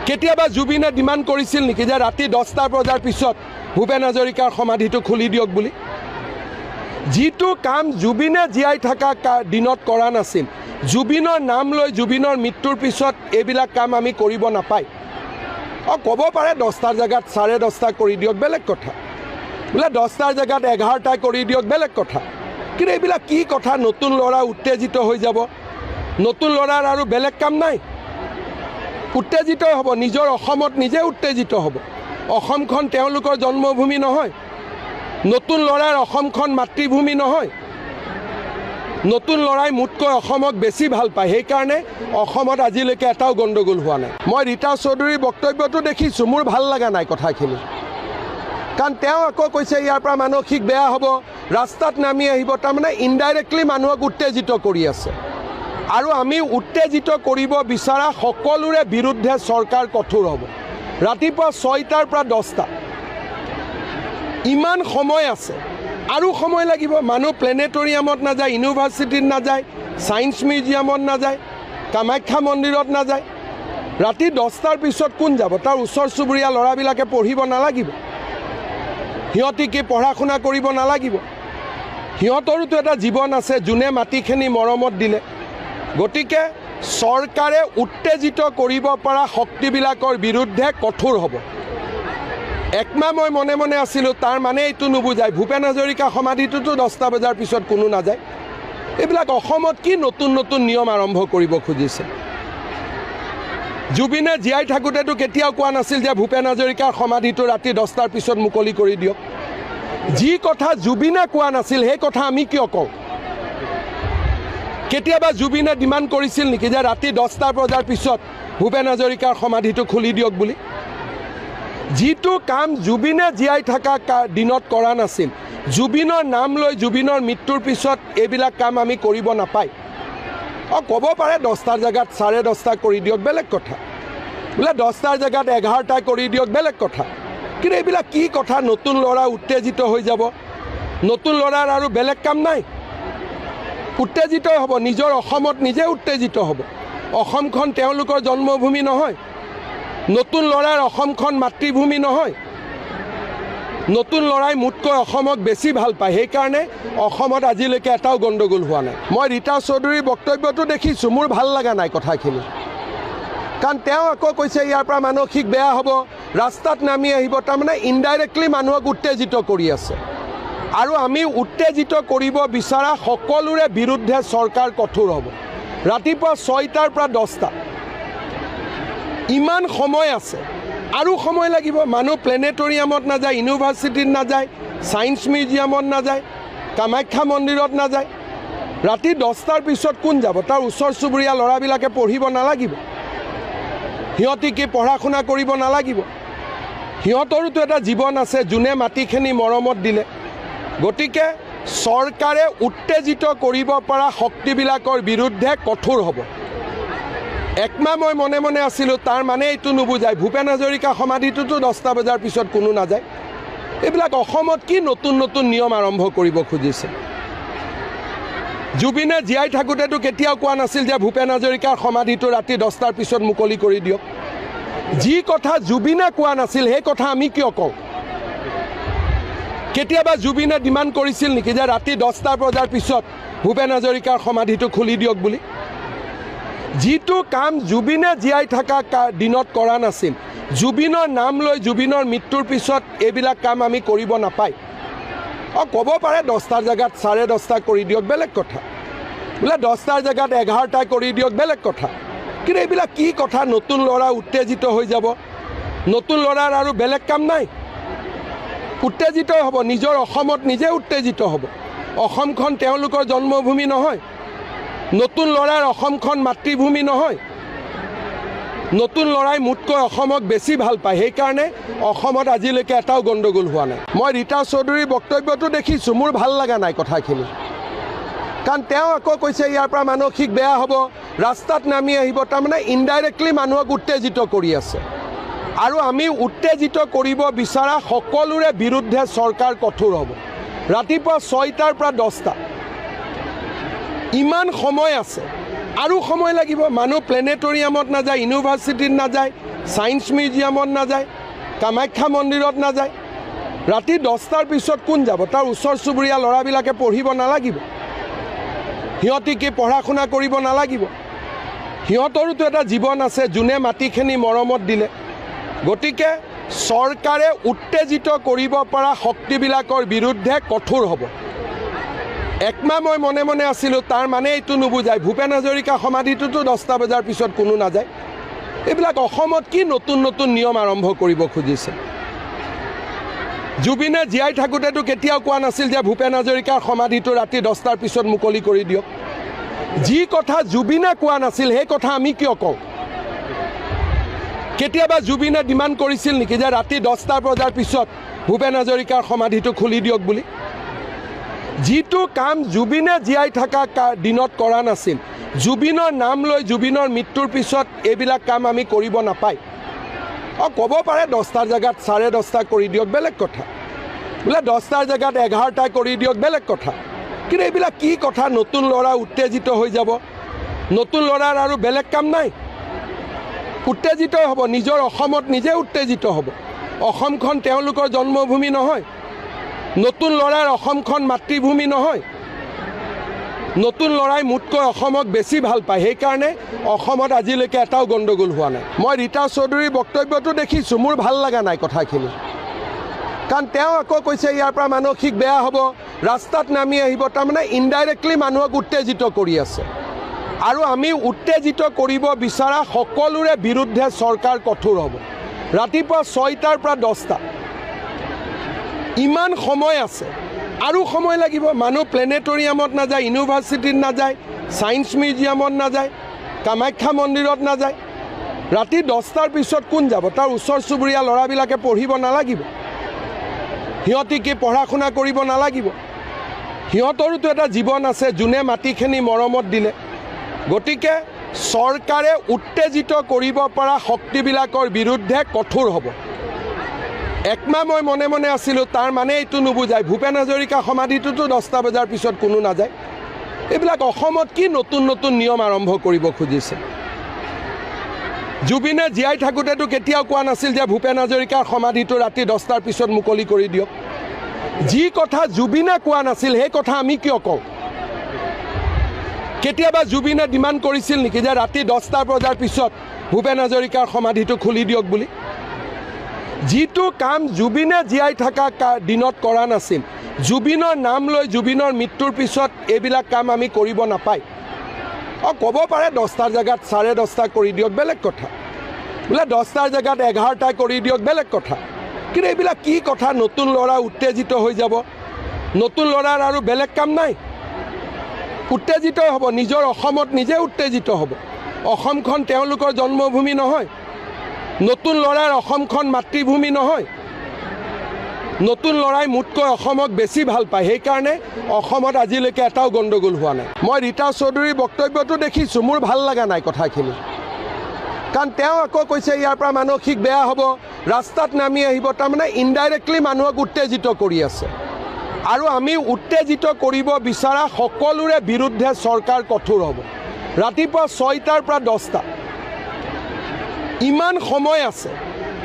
কেতিয়াবা জুবিনে ডিমাণ্ড কৰিছিল নেকি যে ৰাতি 10টা বজাৰ পিছত ভূপেন হাজৰিকাৰ সমাধিটো খুলি দিয়ক বুলি? যিটো কাম জুবিনে জীয়াই থকা দিনত কৰা নাছিল, জুবিনৰ নাম লৈ জুবিনৰ মৃত্যুৰ পিছত এইবিলাক কাম আমি কৰিব নাপায়। ক'ব পাৰে 10টাৰ জেগাত 10:30 কৰি দিয়ক, বেলেগ কথা। বোলে 10টাৰ জেগাত 11টা কৰি দিয়ক, বেলেগ কথা। কিন্তু এইবিলাক কি কথা? নতুন ল'ৰা উত্তেজিত হৈ যাব। নতুন ল'ৰাৰ আৰু বেলেগ কাম নাই, উত্তেজিত হ'ব। নিজৰ অসমত নিজে উত্তেজিত হ'ব। অসমখন তেওঁলোকৰ জন্মভূমি নহয়। নতুন ল'ৰাৰ অসমখন মাতৃভূমি নহয়। নতুন ল'ৰাই মোতকৈ অসমক বেছি ভাল পায়, সেইকাৰণে অসমত আজিলৈকে এটাও গণ্ডগোল হোৱা নাই। মই ৰীতা চৌধুৰীৰ বক্তব্যটো দেখিছোঁ, মোৰ ভাল লগা নাই কথাখিনি। কাৰণ তেওঁ আকৌ কৈছে ইয়াৰ পৰা মানসিক বেয়া হ'ব, ৰাস্তাত নামি আহিব, তাৰমানে ইনডাইৰেক্টলি মানুহক উত্তেজিত কৰি আছে। আৰু আমি উত্তেজিত কৰিব বিচৰা সকলোৰে বিৰুদ্ধে চৰকাৰ কঠোৰ হ'ব। ৰাতিপুৱা 6টাৰ পৰা 10টা, ইমান সময় আছে, আৰু সময় লাগিব। মানুহ প্লেনেটৰিয়ামত নাযায়, ইউনিভাৰ্চিটিত নাযায়, ছায়েন্স মিউজিয়ামত নাযায়, কামাখ্যা মন্দিৰত নাযায়। ৰাতি 10টাৰ পিছত কোন যাব? তাৰ ওচৰ চুবুৰীয়া ল'ৰাবিলাকে পঢ়িব নালাগিব? সিহঁতি কি পঢ়া শুনা কৰিব নালাগিব? সিহঁতৰোতো এটা জীৱন আছে, যোনে মাটিখিনি মৰমত দিলে। গতিকে চৰকাৰে উত্তেজিত কৰিব পৰা শক্তিবিলাকৰ বিৰুদ্ধে কঠোৰ হ'ব। একমাহ মই মনে মনে আছিলোঁ, তাৰ মানে এইটো নুবুজায় ভূপেন হাজৰিকা সমাধিটোতো 10টা বজাৰ পিছত কোনো নাযায়। এইবিলাক অসমত কি নতুন নতুন নিয়ম আৰম্ভ কৰিব খুজিছে? জুবিনে জীয়াই থাকোঁতেতো কেতিয়াও কোৱা নাছিল যে ভূপেন হাজৰিকাৰ সমাধিটো ৰাতি 10টাৰ পিছত মুকলি কৰি দিয়ক। যি কথা জুবিনে কোৱা নাছিল সেই কথা আমি কিয় কওঁ? কেতিয়াবা জুবিনে ডিমাণ্ড কৰিছিল নেকি যে ৰাতি 10টা বজাৰ পিছত ভূপেন হাজৰিকাৰ সমাধিটো খুলি দিয়ক বুলি? যিটো কাম জুবিনে জীয়াই থকা দিনত কৰা নাছিল, জুবিনৰ নাম লৈ জুবিনৰ মৃত্যুৰ পিছত এইবিলাক কাম আমি কৰিব নাপায়। ক'ব পাৰে 10টাৰ জেগাত 10:30 কৰি দিয়ক, বেলেগ কথা। বোলে 10টাৰ জেগাত 11টা কৰি দিয়ক, বেলেগ কথা। কিন্তু এইবিলাক কি কথা? নতুন ল'ৰা উত্তেজিত হৈ যাব। নতুন ল'ৰাৰ আৰু বেলেগ কাম নাই, উত্তেজিত হ'ব। নিজৰ অসমত নিজে উত্তেজিত হ'ব। অসমখন তেওঁলোকৰ জন্মভূমি নহয়, নতুন ল'ৰাৰ অসমখন মাতৃভূমি নহয়। নতুন ল'ৰাই মোতকৈ অসমক বেছি ভাল পায়, সেইকাৰণে অসমত আজিলৈকে এটাও গণ্ডগোল হোৱা নাই। মই ৰীতা চৌধুৰীৰ বক্তব্যটো দেখিছোঁ, মোৰ ভাল লগা নাই কথাখিনি। কাৰণ তেওঁ আকৌ কৈছে ইয়াৰ পৰা মানসিক বেয়া হ'ব, ৰাস্তাত নামি আহিব। তাৰমানে ইনডাইৰেক্টলি মানুহক উত্তেজিত কৰি আছে। আৰু আমি উত্তেজিত কৰিব বিচৰা সকলোৰে বিৰুদ্ধে চৰকাৰ কঠোৰ হ'ব। ৰাতিপুৱা 6টাৰ পৰা 10টা, ইমান সময় আছে, আৰু সময় লাগিব। মানুহ প্লেনেটৰিয়ামত নাযায়, ইউনিভাৰ্চিটিত নাযায়, ছায়েন্স মিউজিয়ামত নাযায়, কামাখ্যা মন্দিৰত নাযায়। ৰাতি 10টাৰ পিছত কোন যাব? তাৰ ওচৰ চুবুৰীয়া ল'ৰাবিলাকে পঢ়িব নালাগিব? সিহঁতি কি পঢ়া শুনা কৰিব নালাগিব? সিহঁতৰোতো এটা জীৱন আছে, যোনে মাটিখিনি মৰমত দিলে। গতিকে চৰকাৰে উত্তেজিত কৰিব পৰা শক্তিবিলাকৰ বিৰুদ্ধে কঠোৰ হ'ব। একমাহ মই মনে মনে আছিলোঁ, তাৰ মানে এইটো নুবুজায় ভূপেন হাজৰিকা সমাধিটোতো 10টা বজাৰ পিছত কোনো নাযায়। এইবিলাক অসমত কি নতুন নতুন নিয়ম আৰম্ভ কৰিব খুজিছে? জুবিনে জীয়াই থাকোঁতেতো কেতিয়াও কোৱা নাছিল যে ভূপেন হাজৰিকাৰ সমাধিটো ৰাতি 10টাৰ পিছত মুকলি কৰি দিয়ক। যি কথা জুবিনে কোৱা নাছিল সেই কথা আমি কিয় কওঁ? কেতিয়াবা জুবিনে ডিমাণ্ড কৰিছিল নেকি যে ৰাতি 10টা বজাৰ পিছত ভূপেন হাজৰিকাৰ সমাধিটো খুলি দিয়ক বুলি? যিটো কাম জুবিনে জীয়াই থকা দিনত কৰা নাছিল, জুবিনৰ নাম লৈ জুবিনৰ মৃত্যুৰ পিছত এইবিলাক কাম আমি কৰিব নাপায়। ক'ব পাৰে 10টাৰ জেগাত 10:30 কৰি দিয়ক, বেলেগ কথা। বোলে 10টাৰ জেগাত 11টা কৰি দিয়ক, বেলেগ কথা। কিন্তু এইবিলাক কি কথা? নতুন ল'ৰা উত্তেজিত হৈ যাব। নতুন ল'ৰাৰ আৰু বেলেগ কাম নাই, উত্তেজিত হ'ব। নিজৰ অসমত নিজে উত্তেজিত হ'ব। অসমখন তেওঁলোকৰ জন্মভূমি নহয়, নতুন ল'ৰাৰ অসমখন মাতৃভূমি নহয়। নতুন ল'ৰাই মোতকৈ অসমক বেছি ভাল পায়, সেইকাৰণে অসমত আজিলৈকে এটাও গণ্ডগোল হোৱা নাই। মই ৰীতা চৌধুৰীৰ বক্তব্যটো দেখিছোঁ, মোৰ ভাল লগা নাই কথাখিনি। কাৰণ তেওঁ আকৌ কৈছে ইয়াৰ পৰা মানসিক বেয়া হ'ব, ৰাস্তাত নামি আহিব। তাৰমানে ইনডাইৰেক্টলি মানুহক উত্তেজিত কৰি আছে। আৰু আমি উত্তেজিত কৰিব বিচৰা সকলোৰে বিৰুদ্ধে চৰকাৰ কঠোৰ হ'ব। ৰাতিপুৱা 6টাৰ পৰা 10টা, ইমান সময় আছে, আৰু সময় লাগিব। মানুহ প্লেনেটৰিয়ামত নাযায়, ইউনিভাৰ্চিটিত নাযায়, ছায়েন্স মিউজিয়ামত নাযায়, কামাখ্যা মন্দিৰত নাযায়। ৰাতি 10টাৰ পিছত কোন যাব? তাৰ ওচৰ চুবুৰীয়া ল'ৰাবিলাকে পঢ়িব নালাগিব? সিহঁতি কি পঢ়া শুনা কৰিব নালাগিব? সিহঁতৰোতো এটা জীৱন আছে, যোনে মাটিখিনি মৰমত দিলে। গতিকে চৰকাৰে উত্তেজিত কৰিব পৰা শক্তিবিলাকৰ বিৰুদ্ধে কঠোৰ হ'ব। একমাহ মই মনে মনে আছিলোঁ, তাৰ মানে এইটো নুবুজায় ভূপেন হাজৰিকা সমাধিটোতো 10টা বজাৰ পিছত কোনো নাযায়। এইবিলাক অসমত কি নতুন নতুন নিয়ম আৰম্ভ কৰিব খুজিছে? জুবিনে জীয়াই থাকোঁতেতো কেতিয়াও কোৱা নাছিল যে ভূপেন হাজৰিকাৰ সমাধিটো ৰাতি 10টাৰ পিছত মুকলি কৰি দিয়ক। যি কথা জুবিনে কোৱা নাছিল সেই কথা আমি কিয় কওঁ? কেতিয়াবা জুবিনে ডিমাণ্ড কৰিছিল নেকি যে ৰাতি 10টা বজাৰ পিছত ভূপেন হাজৰিকাৰ সমাধিটো খুলি দিয়ক বুলি? যিটো কাম জুবিনে জীয়াই থকা দিনত কৰা নাছিল, জুবিনৰ নাম লৈ জুবিনৰ মৃত্যুৰ পিছত এইবিলাক কাম আমি কৰিব নাপায়। ক'ব পাৰে 10টাৰ জেগাত 10:30 কৰি দিয়ক, বেলেগ কথা। বোলে 10টাৰ জেগাত 11টা কৰি দিয়ক, বেলেগ কথা। কিন্তু এইবিলাক কি কথা? নতুন ল'ৰা উত্তেজিত হৈ যাব। নতুন ল'ৰাৰ আৰু বেলেগ কাম নাই, উত্তেজিত হ'ব। নিজৰ অসমত নিজে উত্তেজিত হ'ব। অসমখন তেওঁলোকৰ জন্মভূমি নহয়, নতুন ল'ৰাৰ অসমখন মাতৃভূমি নহয়। নতুন ল'ৰাই মোতকৈ অসমক বেছি ভাল পায়, সেইকাৰণে অসমত আজিলৈকে এটাও গণ্ডগোল হোৱা নাই। মই ৰীতা চৌধুৰীৰ বক্তব্যটো দেখিছোঁ, মোৰ ভাল লগা নাই কথাখিনি। কাৰণ তেওঁ আকৌ কৈছে ইয়াৰ পৰা মানসিক বেয়া হ'ব, ৰাস্তাত নামি আহিব। তাৰমানে ইনডাইৰেক্টলি মানুহক উত্তেজিত কৰি আছে। আৰু আমি উত্তেজিত কৰিব বিচৰা সকলোৰে বিৰুদ্ধে চৰকাৰ কঠোৰ হ'ব। ৰাতিপুৱা 6টাৰ পৰা 10টা, ইমান সময় আছে, আৰু সময় লাগিব। মানুহ প্লেনেটৰিয়ামত নাযায়, ইউনিভাৰ্চিটিত নাযায়, ছায়েন্স মিউজিয়ামত নাযায়, কামাখ্যা মন্দিৰত নাযায়, ৰাতি 10টাৰ পিছত কোন যাব? তাৰ ওচৰ চুবুৰীয়া ল'ৰাবিলাকে পঢ়িব নালাগিব? সিহঁতি কি পঢ়া শুনা কৰিব নালাগিব? সিহঁতৰোতো এটা জীৱন আছে, যোনে মাটিখিনি মৰমত দিলে। গতিকে চৰকাৰে উত্তেজিত কৰিব পৰা শক্তিবিলাকৰ বিৰুদ্ধে কঠোৰ হ'ব। একমাহ মই মনে মনে আছিলোঁ, তাৰ মানে এইটো নুবুজায় ভূপেন হাজৰিকা সমাধিটোতো 10টা বজাৰ পিছত কোনো নাযায়। এইবিলাক অসমত কি নতুন নতুন নিয়ম আৰম্ভ কৰিব খুজিছে? জুবিনে জীয়াই থাকোঁতেতো কেতিয়াও কোৱা নাছিল যে ভূপেন হাজৰিকাৰ সমাধিটো ৰাতি 10টাৰ পিছত মুকলি কৰি দিয়ক। যি কথা জুবিনে কোৱা নাছিল সেই কথা আমি কিয় কওঁ? কেতিয়াবা জুবিনে ডিমাণ্ড কৰিছিল নেকি যে ৰাতি 10টা বজাৰ পিছত ভূপেন হাজৰিকাৰ সমাধিটো খুলি দিয়ক বুলি? যিটো কাম জুবিনে জীয়াই থকা দিনত কৰা নাছিল, জুবিনৰ নাম লৈ জুবিনৰ মৃত্যুৰ পিছত এইবিলাক কাম আমি কৰিব নাপায়। ক'ব পাৰে 10টাৰ জেগাত 10:30 কৰি দিয়ক, বেলেগ কথা। বোলে 10টাৰ জেগাত 11টা কৰি দিয়ক, বেলেগ কথা। কিন্তু এইবিলাক কি কথা? নতুন ল'ৰা উত্তেজিত হৈ যাব। নতুন ল'ৰাৰ আৰু বেলেগ কাম নাই, উত্তেজিত হ'ব। নিজৰ অসমত নিজে উত্তেজিত হ'ব। অসমখন তেওঁলোকৰ জন্মভূমি নহয়। নতুন ল'ৰাৰ অসমখন মাতৃভূমি নহয়। নতুন ল'ৰাই মোতকৈ অসমক বেছি ভাল পায়, সেইকাৰণে অসমত আজিলৈকে এটাও গণ্ডগোল হোৱা নাই। মই ৰীতা চৌধুৰীৰ বক্তব্যটো দেখিছোঁ, মোৰ ভাল লগা নাই কথাখিনি। কাৰণ তেওঁ আকৌ কৈছে ইয়াৰ পৰা মানসিক বেয়া হ'ব, ৰাস্তাত নামি আহিব। তাৰমানে ইনডাইৰেক্টলি মানুহক উত্তেজিত কৰি আছে। আৰু আমি উত্তেজিত কৰিব বিচৰা সকলোৰে বিৰুদ্ধে চৰকাৰ কঠোৰ হ'ব। ৰাতিপুৱা 6টাৰ পৰা 10টা, ইমান সময় আছে,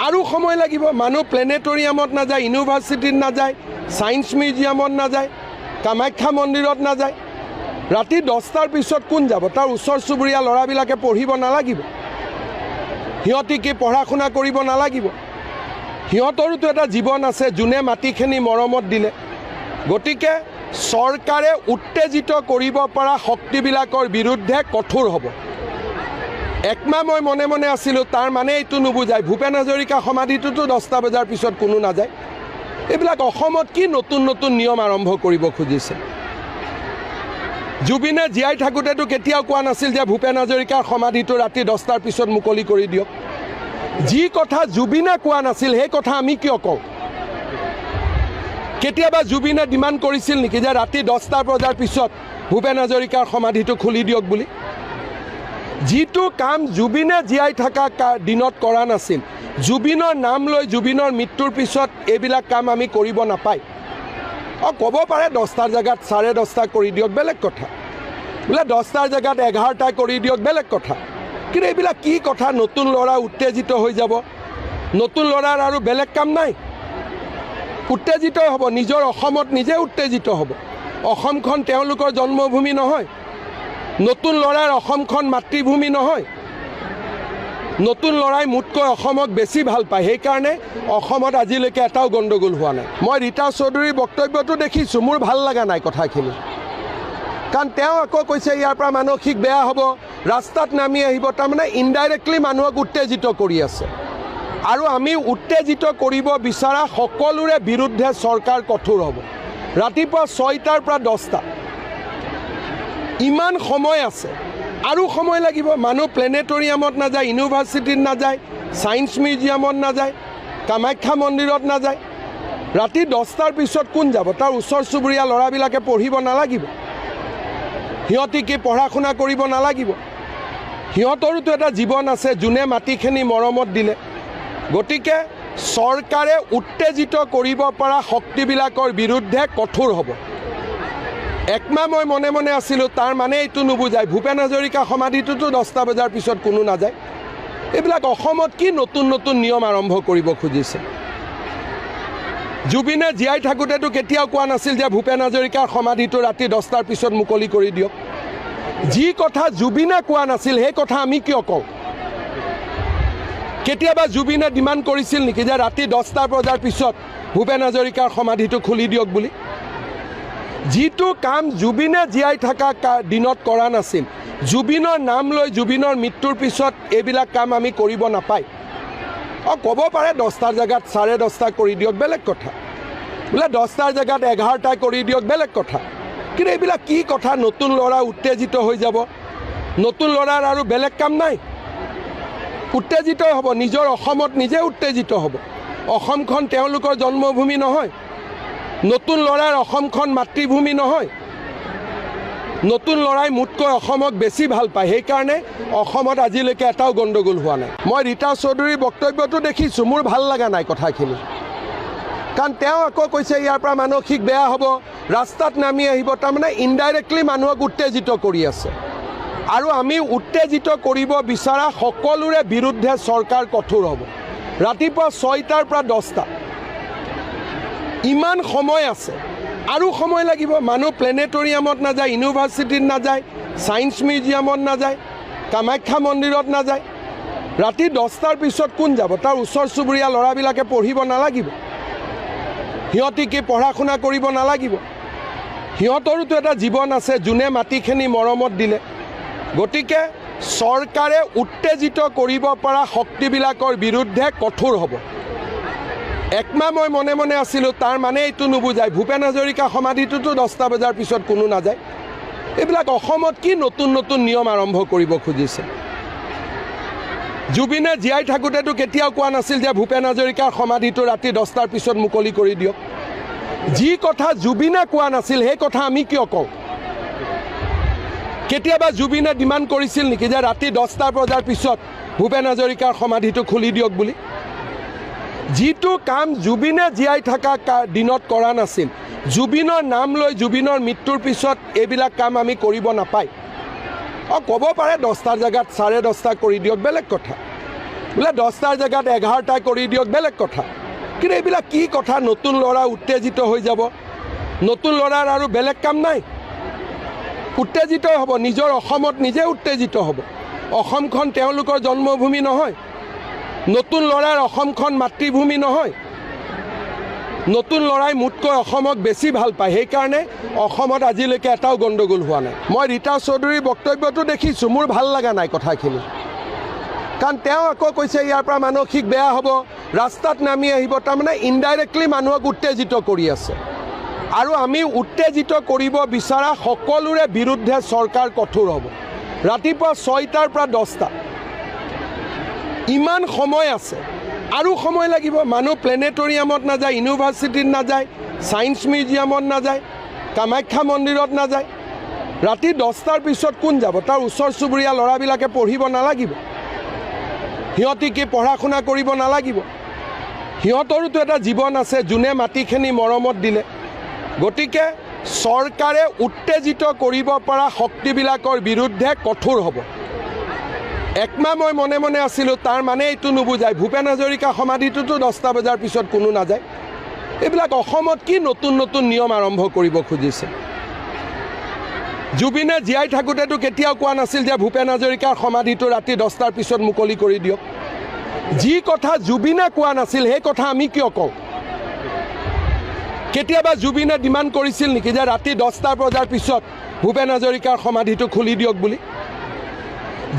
আৰু সময় লাগিব। মানুহ প্লেনেটৰিয়ামত নাযায়, ইউনিভাৰ্চিটিত নাযায়, ছায়েন্স মিউজিয়ামত নাযায়, কামাখ্যা মন্দিৰত নাযায়। ৰাতি 10টাৰ পিছত কোন যাব? তাৰ ওচৰ চুবুৰীয়া ল'ৰাবিলাকে পঢ়িব নালাগিব? সিহঁতি কি পঢ়া শুনা কৰিব নালাগিব? সিহঁতৰোতো এটা জীৱন আছে, যোনে মাটিখিনি মৰমত দিলে। গতিকে চৰকাৰে উত্তেজিত কৰিব পৰা শক্তিবিলাকৰ বিৰুদ্ধে কঠোৰ হ'ব। একমাহ মই মনে মনে আছিলোঁ, তাৰ মানে এইটো নুবুজায় ভূপেন হাজৰিকা সমাধিটোতো 10টা বজাৰ পিছত কোনো নাযায়। এইবিলাক অসমত কি নতুন নতুন নিয়ম আৰম্ভ কৰিব খুজিছে? জুবিনে জীয়াই থাকোঁতেতো কেতিয়াও কোৱা নাছিল যে ভূপেন হাজৰিকাৰ সমাধিটো ৰাতি 10টাৰ পিছত মুকলি কৰি দিয়ক। যি কথা জুবিনে কোৱা নাছিল সেই কথা আমি কিয় কওঁ? কেতিয়াবা জুবিনে ডিমাণ্ড কৰিছিল নেকি যে ৰাতি 10টা বজাৰ পিছত ভূপেন হাজৰিকাৰ সমাধিটো খুলি দিয়ক বুলি? যিটো কাম জুবিনে জীয়াই থকা দিনত কৰা নাছিল, জুবিনৰ নাম লৈ জুবিনৰ মৃত্যুৰ পিছত এইবিলাক কাম আমি কৰিব নাপায়। ক'ব পাৰে 10টাৰ জেগাত 10:30 কৰি দিয়ক, বেলেগ কথা। বোলে 10টাৰ জেগাত 11টা কৰি দিয়ক, বেলেগ কথা। কিন্তু এইবিলাক কি কথা? নতুন ল'ৰা উত্তেজিত হৈ যাব। নতুন ল'ৰাৰ আৰু বেলেগ কাম নাই, উত্তেজিত হ'ব। নিজৰ অসমত নিজে উত্তেজিত হ'ব। অসমখন তেওঁলোকৰ জন্মভূমি নহয়। নতুন ল'ৰাৰ অসমখন মাতৃভূমি নহয়। নতুন ল'ৰাই মোতকৈ অসমক বেছি ভাল পায়, সেইকাৰণে অসমত আজিলৈকে এটাও গণ্ডগোল হোৱা নাই। মই ৰীতা চৌধুৰীৰ বক্তব্যটো দেখিছোঁ, মোৰ ভাল লগা নাই কথাখিনি। কাৰণ তেওঁ আকৌ কৈছে ইয়াৰ পৰা মানসিক বেয়া হ'ব, ৰাস্তাত নামি আহিব। তাৰমানে ইনডাইৰেক্টলি মানুহক উত্তেজিত কৰি আছে। আৰু আমি উত্তেজিত কৰিব বিচৰা সকলোৰে বিৰুদ্ধে চৰকাৰ কঠোৰ হ'ব। ৰাতিপুৱা 6টাৰ পৰা 10টা, ইমান সময় আছে, আৰু সময় লাগিব। মানুহ প্লেনেটৰিয়ামত নাযায়, ইউনিভাৰ্চিটিত নাযায়, ছায়েন্স মিউজিয়ামত নাযায়, কামাখ্যা মন্দিৰত নাযায়। ৰাতি 10টাৰ পিছত কোন যাব? তাৰ ওচৰ চুবুৰীয়া ল'ৰাবিলাকে পঢ়িব নালাগিব? সিহঁতি কি পঢ়া শুনা কৰিব নালাগিব? সিহঁতৰোতো এটা জীৱন আছে, যোনে মাটিখিনি মৰমত দিলে। গতিকে চৰকাৰে উত্তেজিত কৰিব পৰা শক্তিবিলাকৰ বিৰুদ্ধে কঠোৰ হ'ব। একমাহ মই মনে মনে আছিলোঁ, তাৰ মানে এইটো নুবুজায় ভূপেন হাজৰিকা সমাধিটোতো 10টা বজাৰ পিছত কোনো নাযায়। এইবিলাক অসমত কি নতুন নতুন নিয়ম আৰম্ভ কৰিব খুজিছে? জুবিনে জীয়াই থাকোঁতেতো কেতিয়াও কোৱা নাছিল যে ভূপেন হাজৰিকাৰ সমাধিটো ৰাতি 10টাৰ পিছত মুকলি কৰি দিয়ক। যি কথা জুবিনে কোৱা নাছিল সেই কথা আমি কিয় কওঁ? কেতিয়াবা জুবিনে ডিমাণ্ড কৰিছিল নেকি যে ৰাতি 10টা বজাৰ পিছত ভূপেন হাজৰিকাৰ সমাধিটো খুলি দিয়ক বুলি? যিটো কাম জুবিনে জীয়াই থকা দিনত কৰা নাছিল, জুবিনৰ নাম লৈ জুবিনৰ মৃত্যুৰ পিছত এইবিলাক কাম আমি কৰিব নাপায়। ক'ব পাৰে 10টাৰ জেগাত 10:30 কৰি দিয়ক, বেলেগ কথা। বোলে 10টাৰ জেগাত 11টা কৰি দিয়ক, বেলেগ কথা। কিন্তু এইবিলাক কি কথা নতুন ল'ৰা উত্তেজিত হৈ যাব নতুন ল'ৰাৰ আৰু বেলেগ কাম নাই উত্তেজিত হ'ব নিজৰ অসমত নিজে উত্তেজিত হ'ব অসমখন তেওঁলোকৰ জন্মভূমি নহয় নতুন ল'ৰাৰ অসমখন মাতৃভূমি নহয় নতুন ল'ৰাই মোতকৈ অসমক বেছি ভাল পায় সেইকাৰণে অসমত আজিলৈকে এটাও গণ্ডগোল হোৱা নাই মই ৰীতা চৌধুৰীৰ বক্তব্যটো দেখিছোঁ মোৰ ভাল লগা নাই কথাখিনি কাৰণ তেওঁ আকৌ কৈছে ইয়াৰ পৰা মানসিক বেয়া হ'ব ৰাস্তাত নামি আহিব তাৰমানে ইনডাইৰেক্টলি মানুহক উত্তেজিত কৰি আছে আৰু আমি উত্তেজিত কৰিব বিচৰা সকলোৰে বিৰুদ্ধে চৰকাৰ কঠোৰ হ'ব ৰাতিপুৱা 6টাৰ পৰা 10টা ইমান সময় আছে আৰু সময় লাগিব মানুহ প্লেনেটৰিয়ামত নাযায় ইউনিভাৰ্চিটিত নাযায় ছায়েন্স মিউজিয়ামত নাযায় কামাখ্যা মন্দিৰত নাযায় ৰাতি 10টাৰ পিছত কোন যাব তাৰ ওচৰ চুবুৰীয়া ল'ৰাবিলাকে পঢ়িব নালাগিব সিহঁতি কি পঢ়া শুনা কৰিব নালাগিব সিহঁতৰোতো এটা জীৱন আছে যোনে মাটিখিনি মৰমত দিলে গতিকে চৰকাৰে উত্তেজিত কৰিব পৰা শক্তিবিলাকৰ বিৰুদ্ধে কঠোৰ হ'ব একমাহ মই মনে মনে আছিলোঁ তাৰ মানে এইটো নুবুজায় ভূপেন হাজৰিকা সমাধিটোতো 10টা বজাৰ পিছত কোনো নাযায় এইবিলাক অসমত কি নতুন নতুন নিয়ম আৰম্ভ কৰিব খুজিছে জুবিনে জীয়াই থাকোঁতেতো কেতিয়াও কোৱা নাছিল যে ভূপেন হাজৰিকাৰ সমাধিটো ৰাতি 10টাৰ পিছত মুকলি কৰি দিয়ক যি কথা জুবিনে কোৱা নাছিল সেই কথা আমি কিয় কওঁ কেতিয়াবা জুবিনে ডিমাণ্ড কৰিছিল নেকি যে ৰাতি 10টা বজাৰ পিছত ভূপেন হাজৰিকাৰ সমাধিটো খুলি দিয়ক বুলি যিটো কাম জুবিনে জীয়াই থকা দিনত কৰা নাছিল জুবিনৰ নাম লৈ জুবিনৰ মৃত্যুৰ পিছত এইবিলাক কাম আমি কৰিব নাপায় ক'ব পাৰে 10টাৰ জেগাত 10:30 কৰি দিয়ক বেলেগ কথা বোলে 10টাৰ জেগাত 11টা কৰি দিয়ক বেলেগ কথা কিন্তু এইবিলাক কি কথা নতুন ল'ৰা উত্তেজিত হৈ যাব নতুন ল'ৰাৰ আৰু বেলেগ কাম নাই উত্তেজিত হ'ব নিজৰ অসমত নিজে উত্তেজিত হ'ব অসমখন তেওঁলোকৰ জন্মভূমি নহয় নতুন ল'ৰাৰ অসমখন মাতৃভূমি নহয় নতুন ল'ৰাই মোতকৈ অসমক বেছি ভাল পায় সেইকাৰণে অসমত আজিলৈকে এটাও গণ্ডগোল হোৱা নাই মই ৰীতা চৌধুৰীৰ বক্তব্যটো দেখিছোঁ মোৰ ভাল লগা নাই কথাখিনি কাৰণ তেওঁ আকৌ কৈছে ইয়াৰ পৰা মানসিক বেয়া হ'ব ৰাস্তাত নামি আহিব তাৰমানে ইনডাইৰেক্টলি মানুহক উত্তেজিত কৰি আছে আৰু আমি উত্তেজিত কৰিব বিচৰা সকলোৰে বিৰুদ্ধে চৰকাৰ কঠোৰ হ'ব ৰাতিপুৱা 6টাৰ পৰা 10টা ইমান সময় আছে আৰু সময় লাগিব মানুহ প্লেনেটৰিয়ামত নাযায় ইউনিভাৰ্চিটিত নাযায় ছায়েন্স মিউজিয়ামত নাযায় কামাখ্যা মন্দিৰত নাযায় ৰাতি 10টাৰ পিছত কোন যাব তাৰ ওচৰ চুবুৰীয়া ল'ৰাবিলাকে পঢ়িব নালাগিব সিহঁতি কি পঢ়া শুনা কৰিব নালাগিব সিহঁতৰোতো এটা জীৱন আছে যোনে মাটিখিনি মৰমত দিলে গতিকে চৰকাৰে উত্তেজিত কৰিব পৰা শক্তিবিলাকৰ বিৰুদ্ধে কঠোৰ হ'ব একমাহ মই মনে মনে আছিলোঁ তাৰ মানে এইটো নুবুজায় ভূপেন হাজৰিকা সমাধিটোতো 10টা বজাৰ পিছত কোনো নাযায় এইবিলাক অসমত কি নতুন নতুন নিয়ম আৰম্ভ কৰিব খুজিছে জুবিনে জীয়াই থাকোঁতেতো কেতিয়াও কোৱা নাছিল যে ভূপেন হাজৰিকাৰ সমাধিটো ৰাতি 10টাৰ পিছত মুকলি কৰি দিয়ক যি কথা জুবিনে কোৱা নাছিল সেই কথা আমি কিয় কওঁ কেতিয়াবা জুবিনে ডিমাণ্ড কৰিছিল নেকি যে ৰাতি 10টা বজাৰ পিছত ভূপেন হাজৰিকাৰ সমাধিটো খুলি দিয়ক বুলি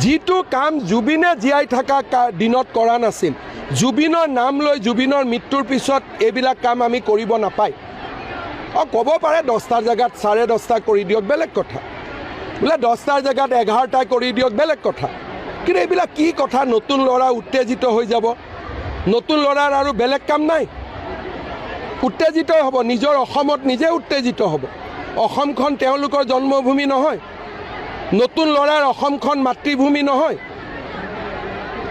যিটো কাম জুবিনে জীয়াই থকা দিনত কৰা নাছিল জুবিনৰ নাম লৈ জুবিনৰ মৃত্যুৰ পিছত এইবিলাক কাম আমি কৰিব নাপায় ক'ব পাৰে 10টাৰ জেগাত 10:30 কৰি দিয়ক বেলেগ কথা বোলে 10টাৰ জেগাত 11টা কৰি দিয়ক বেলেগ কথা কিন্তু এইবিলাক কি কথা নতুন ল'ৰা উত্তেজিত হৈ যাব নতুন ল'ৰাৰ আৰু বেলেগ কাম নাই উত্তেজিত হ'ব নিজৰ অসমত নিজে উত্তেজিত হ'ব অসমখন তেওঁলোকৰ জন্মভূমি নহয় নতুন ল'ৰাৰ অসমখন মাতৃভূমি নহয়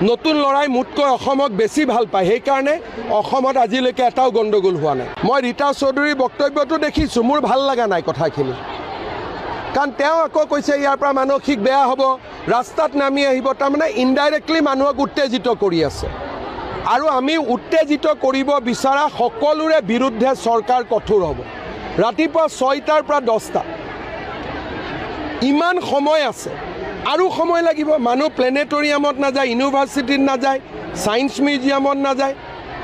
নতুন ল'ৰাই মোতকৈ অসমক বেছি ভাল পায় সেইকাৰণে অসমত আজিলৈকে এটাও গণ্ডগোল হোৱা নাই মই ৰীতা চৌধুৰীৰ বক্তব্যটো দেখিছোঁ মোৰ ভাল লগা নাই কথাখিনি কাৰণ তেওঁ আকৌ কৈছে ইয়াৰ পৰা মানসিক বেয়া হ'ব ৰাস্তাত নামি আহিব তাৰমানে ইনডাইৰেক্টলি মানুহক উত্তেজিত কৰি আছে আৰু আমি উত্তেজিত কৰিব বিচৰা সকলোৰে বিৰুদ্ধে চৰকাৰ কঠোৰ হ'ব ৰাতিপুৱা 6টাৰ পৰা 10টা ইমান সময় আছে আৰু সময় লাগিব মানুহ প্লেনেটৰিয়ামত নাযায় ইউনিভাৰ্চিটিত নাযায় ছায়েন্স মিউজিয়ামত নাযায়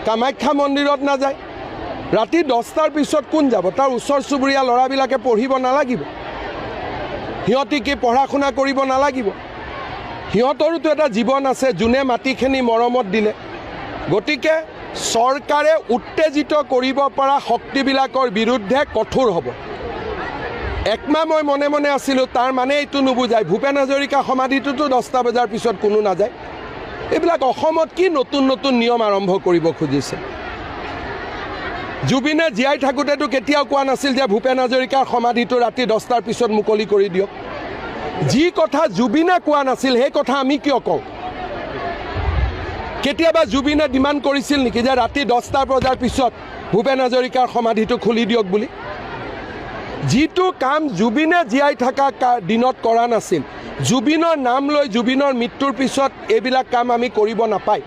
কামাখ্যা মন্দিৰত নাযায় ৰাতি 10টাৰ পিছত কোন যাব তাৰ ওচৰ চুবুৰীয়া ল'ৰাবিলাকে পঢ়িব নালাগিব সিহঁতি কি পঢ়া শুনা কৰিব নালাগিব সিহঁতৰোতো এটা জীৱন আছে যোনে মাটিখিনি মৰমত দিলে গতিকে চৰকাৰে উত্তেজিত কৰিব পৰা শক্তিবিলাকৰ বিৰুদ্ধে কঠোৰ হ'ব একমাহ মই মনে মনে আছিলোঁ, তাৰ মানে এইটো নুবুজায় ভূপেন হাজৰিকা সমাধিটোতো 10টা বজাৰ পিছত কোনো নাযায়। এইবিলাক অসমত কি নতুন নতুন নিয়ম আৰম্ভ কৰিব খুজিছে। জুবিনে জীয়াই থাকোঁতেতো কেতিয়াও কোৱা নাছিল যে ভূপেন হাজৰিকাৰ সমাধিটো ৰাতি 10টাৰ পিছত মুকলি কৰি দিয়ক। যি কথা জুবিনে কোৱা নাছিল সেই কথা আমি কিয় কওঁ? কেতিয়াবা জুবিনে ডিমাণ্ড কৰিছিল নেকি যে ৰাতি 10টা বজাৰ পিছত ভূপেন হাজৰিকাৰ সমাধিটো খুলি দিয়ক বুলি? যিটো কাম জুবিনে জীয়াই থকা দিনত কৰা নাছিল, জুবিনৰ নাম লৈ জুবিনৰ মৃত্যুৰ পিছত এইবিলাক কাম আমি কৰিব নাপায়।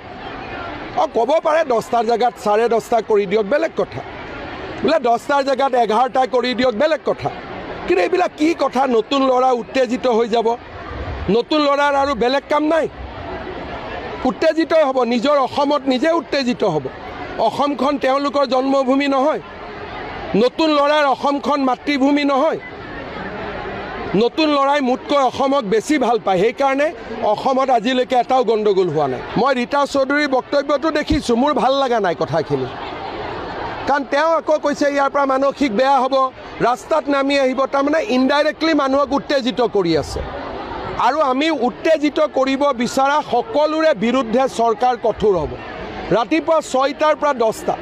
ক'ব পাৰে 10টাৰ জেগাত 10:30 কৰি দিয়ক, বেলেগ কথা। বোলে 10টাৰ জেগাত 11টা কৰি দিয়ক, বেলেগ কথা। কিন্তু এইবিলাক কি কথা? নতুন ল'ৰা উত্তেজিত হৈ যাব। নতুন ল'ৰাৰ আৰু বেলেগ কাম নাই, উত্তেজিত হ'ব। নিজৰ অসমত নিজে উত্তেজিত হ'ব। অসমখন তেওঁলোকৰ জন্মভূমি নহয়। নতুন ল'ৰাৰ অসমখন মাতৃভূমি নহয়। নতুন ল'ৰাই মোতকৈ অসমক বেছি ভাল পায়, সেইকাৰণে অসমত আজিলৈকে এটাও গণ্ডগোল হোৱা নাই। মই ৰীতা চৌধুৰীৰ বক্তব্যটো দেখিছোঁ, মোৰ ভাল লগা নাই কথাখিনি। কাৰণ তেওঁ আকৌ কৈছে ইয়াৰ পৰা মানসিক বেয়া হ'ব, ৰাস্তাত নামি আহিব। তাৰমানে ইনডাইৰেক্টলি মানুহক উত্তেজিত কৰি আছে। আৰু আমি উত্তেজিত কৰিব বিচৰা সকলোৰে বিৰুদ্ধে চৰকাৰ কঠোৰ হ'ব। ৰাতিপুৱা 6টাৰ পৰা 10টা,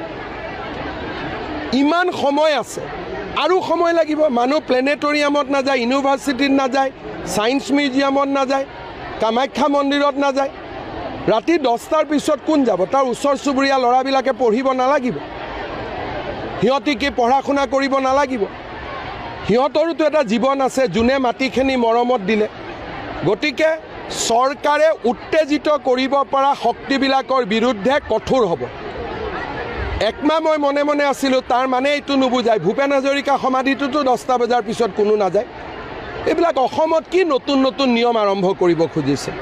ইমান সময় আছে, আৰু সময় লাগিব। মানুহ প্লেনেটৰিয়ামত নাযায়, ইউনিভাৰ্চিটিত নাযায়, ছায়েন্স মিউজিয়ামত নাযায়, কামাখ্যা মন্দিৰত নাযায়। ৰাতি 10টাৰ পিছত কোন যাব? তাৰ ওচৰ চুবুৰীয়া ল'ৰাবিলাকে পঢ়িব নালাগিব? সিহঁতি কি পঢ়া শুনা কৰিব নালাগিব? সিহঁতৰোতো এটা জীৱন আছে, যোনে মাটিখিনি মৰমত দিলে। গতিকে চৰকাৰে উত্তেজিত কৰিব পৰা শক্তিবিলাকৰ বিৰুদ্ধে কঠোৰ হ'ব। একমাহ মই মনে মনে আছিলোঁ, তাৰ মানে এইটো নুবুজায় ভূপেন হাজৰিকা সমাধিটোতো 10টা বজাৰ পিছত কোনো নাযায়। এইবিলাক অসমত কি নতুন নতুন নিয়ম আৰম্ভ কৰিব খুজিছে।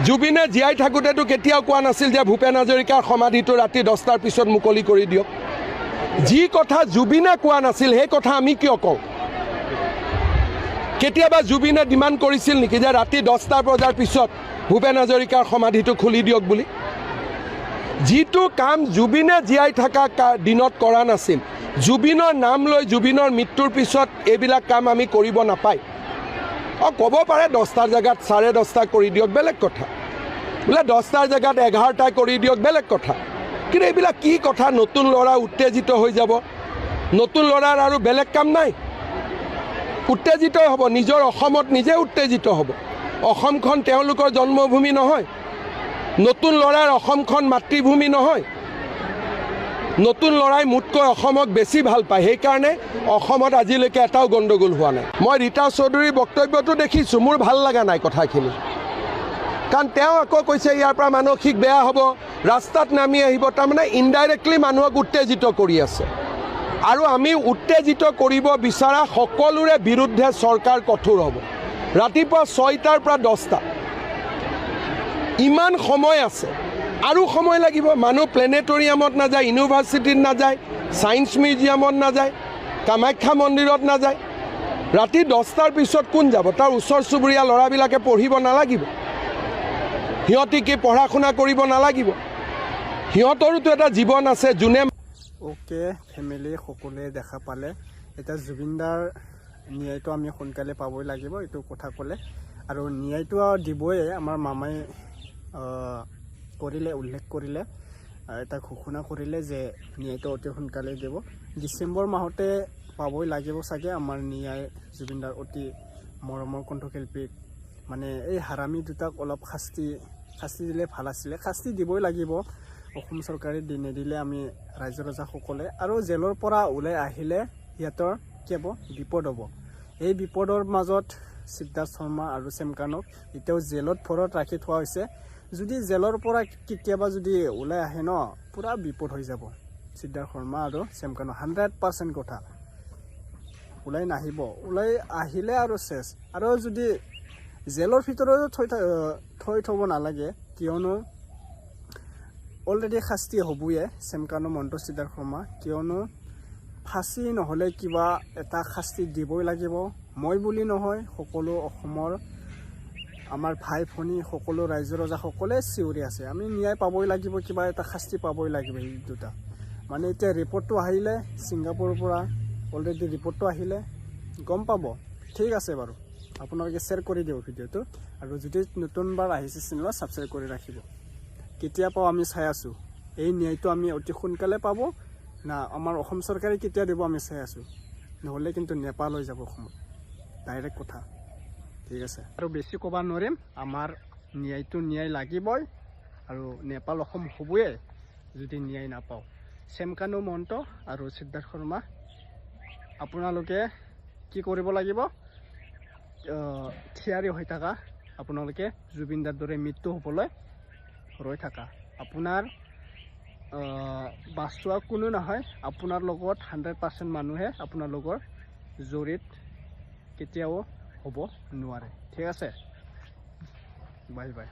জুবিনে জীয়াই থাকোঁতেতো কেতিয়াও কোৱা নাছিল যে ভূপেন হাজৰিকাৰ সমাধিটো ৰাতি 10টাৰ পিছত মুকলি কৰি দিয়ক। যি কথা জুবিনে কোৱা নাছিল সেই কথা আমি কিয় কওঁ? কেতিয়াবা জুবিনে ডিমাণ্ড কৰিছিল নেকি যে ৰাতি 10টা বজাৰ পিছত ভূপেন হাজৰিকাৰ সমাধিটো খুলি দিয়ক বুলি? যিটো কাম জুবিনে জীয়াই থকা দিনত কৰা নাছিল, জুবিনৰ নাম লৈ জুবিনৰ মৃত্যুৰ পিছত এইবিলাক কাম আমি কৰিব নাপায়। ক'ব পাৰে 10টাৰ জেগাত 10:30 কৰি দিয়ক, বেলেগ কথা। বোলে 10টাৰ জেগাত 11টা কৰি দিয়ক, বেলেগ কথা। কিন্তু এইবিলাক কি কথা? নতুন ল'ৰা উত্তেজিত হৈ যাব। নতুন ল'ৰাৰ আৰু বেলেগ কাম নাই, উত্তেজিত হ'ব। নিজৰ অসমত নিজে উত্তেজিত হ'ব। অসমখন তেওঁলোকৰ জন্মভূমি নহয়। নতুন ল'ৰাৰ অসমখন মাতৃভূমি নহয়। নতুন ল'ৰাই মোতকৈ অসমক বেছি ভাল পায়, সেইকাৰণে অসমত আজিলৈকে এটাও গণ্ডগোল হোৱা নাই। মই ৰীতা চৌধুৰীৰ বক্তব্যটো দেখিছোঁ, মোৰ ভাল লগা নাই কথাখিনি। কাৰণ তেওঁ আকৌ কৈছে ইয়াৰ পৰা মানসিক বেয়া হ'ব, ৰাস্তাত নামি আহিব। তাৰমানে ইনডাইৰেক্টলি মানুহক উত্তেজিত কৰি আছে। আৰু আমি উত্তেজিত কৰিব বিচৰা সকলোৰে বিৰুদ্ধে চৰকাৰ কঠোৰ হ'ব। ৰাতিপুৱা 6টাৰ পৰা 10টা, ইমান সময় আছে, আৰু সময় লাগিব। মানুহ প্লেনেটৰিয়ামত নাযায়, ইউনিভাৰ্চিটিত নাযায়, ছায়েন্স মিউজিয়ামত নাযায়, কামাখ্যা মন্দিৰত নাযায়। ৰাতি 10টাৰ পিছত কোন যাব? তাৰ ওচৰ চুবুৰীয়া ল'ৰাবিলাকে পঢ়িব নালাগিব? সিহঁতি কি পঢ়া শুনা কৰিব নালাগিব? সিহঁতৰোতো এটা জীৱন আছে, যোনে ফেমিলি সকলোৱে দেখা পালে। এতিয়া জুবিনদাৰ ন্যায়টো আমি সোনকালে পাবই লাগিব, এইটো কথা ক'লে। আৰু ন্যায়টো দিবই, আমাৰ মামাই কৰিলে, উল্লেখ কৰিলে, এটা ঘোষণা কৰিলে যে ন্যায়টো অতি সোনকালে দিব। ডিচেম্বৰ মাহতে পাবই লাগিব চাগে আমাৰ ন্যায়। জুবিনদাৰ অতি মৰমৰ কণ্ঠশিল্পীক মানে এই হাৰামী দুটাক অলপ শাস্তি দিলে ভাল আছিলে। শাস্তি দিবই লাগিব। অসম চৰকাৰে নিদিলে আমি ৰাইজ ৰজাসকলে, আৰু জেলৰ পৰা ওলাই আহিলে সিহঁতৰ কি হ'ব? বিপদ হ'ব। এই বিপদৰ মাজত সিদ্ধাৰ্থ শৰ্মা আৰু চেমকানক এতিয়াও জেলত ভৰত ৰাখি থোৱা হৈছে। যদি জেলৰ পৰা কেতিয়াবা যদি ওলাই আহে ন, পূৰা বিপদ হৈ যাব সিদ্ধাৰ্থ শৰ্মা আৰু চেমকানক। 100% কথা। ওলাই নাহিব, ওলাই আহিলে আৰু চেছ। আৰু যদি জেলৰ ভিতৰতো থৈ থ'ব নালাগে, কিয়নো অলৰেডি শাস্তি হ'বয়ে চেমকানো, মণ্টু, সিদ্ধাৰ্থ শৰ্মা। কিয়নো ফাঁচি নহ'লে কিবা এটা শাস্তি দিবই লাগিব। মই বুলি নহয়, সকলো অসমৰ আমাৰ ভাই ভনী সকলো ৰাইজ ৰজা সকলোৱে চিঞৰি আছে, আমি ন্যায় পাবই লাগিব, কিবা এটা শাস্তি পাবই লাগিব। এই দুটা মানে এতিয়া ৰিপৰ্টটো আহিলে ছিংগাপুৰৰ পৰা অলৰেডি ৰিপৰ্টটো আহিলে গম পাব। ঠিক আছে বাৰু, আপোনালোকে শ্বেয়াৰ কৰি দিয়ক ভিডিঅ'টো, আৰু যদি নতুনবাৰ আহিছে চেনেলত ছাবস্ক্ৰাইব কৰি ৰাখিব। কেতিয়া পাওঁ আমি চাই আছোঁ, এই ন্যায়টো আমি অতি সোনকালে পাব না আমাৰ অসম চৰকাৰে কেতিয়া দিব আমি চাই আছোঁ, নহ'লে কিন্তু নেপাল হৈ যাব অসমত, ডাইৰেক্ট কথা। ঠিক আছে, আৰু বেছি ক'ব নোৱাৰিম, আমাৰ ন্যায়টো ন্যায় লাগিবই, আৰু নেপাল অসম হ'বই যদি ন্যায় নাপাওঁ। চেমকানু মহন্ত আৰু সিদ্ধাৰ্থ শৰ্মা, আপোনালোকে কি কৰিব লাগিব, থিয়াৰী হৈ থাকা, আপোনালোকে জুবিনদাৰ দৰে মৃত্যু হ'বলৈ ৰৈ থাকা। আপোনাৰ বাচোৱা কোনো নহয়, আপোনাৰ লগত 100% মানুহে আপোনাৰ লগৰ জড়িত কেতিয়াও হ'ব নোৱাৰে। ঠিক আছে, বাই বাই।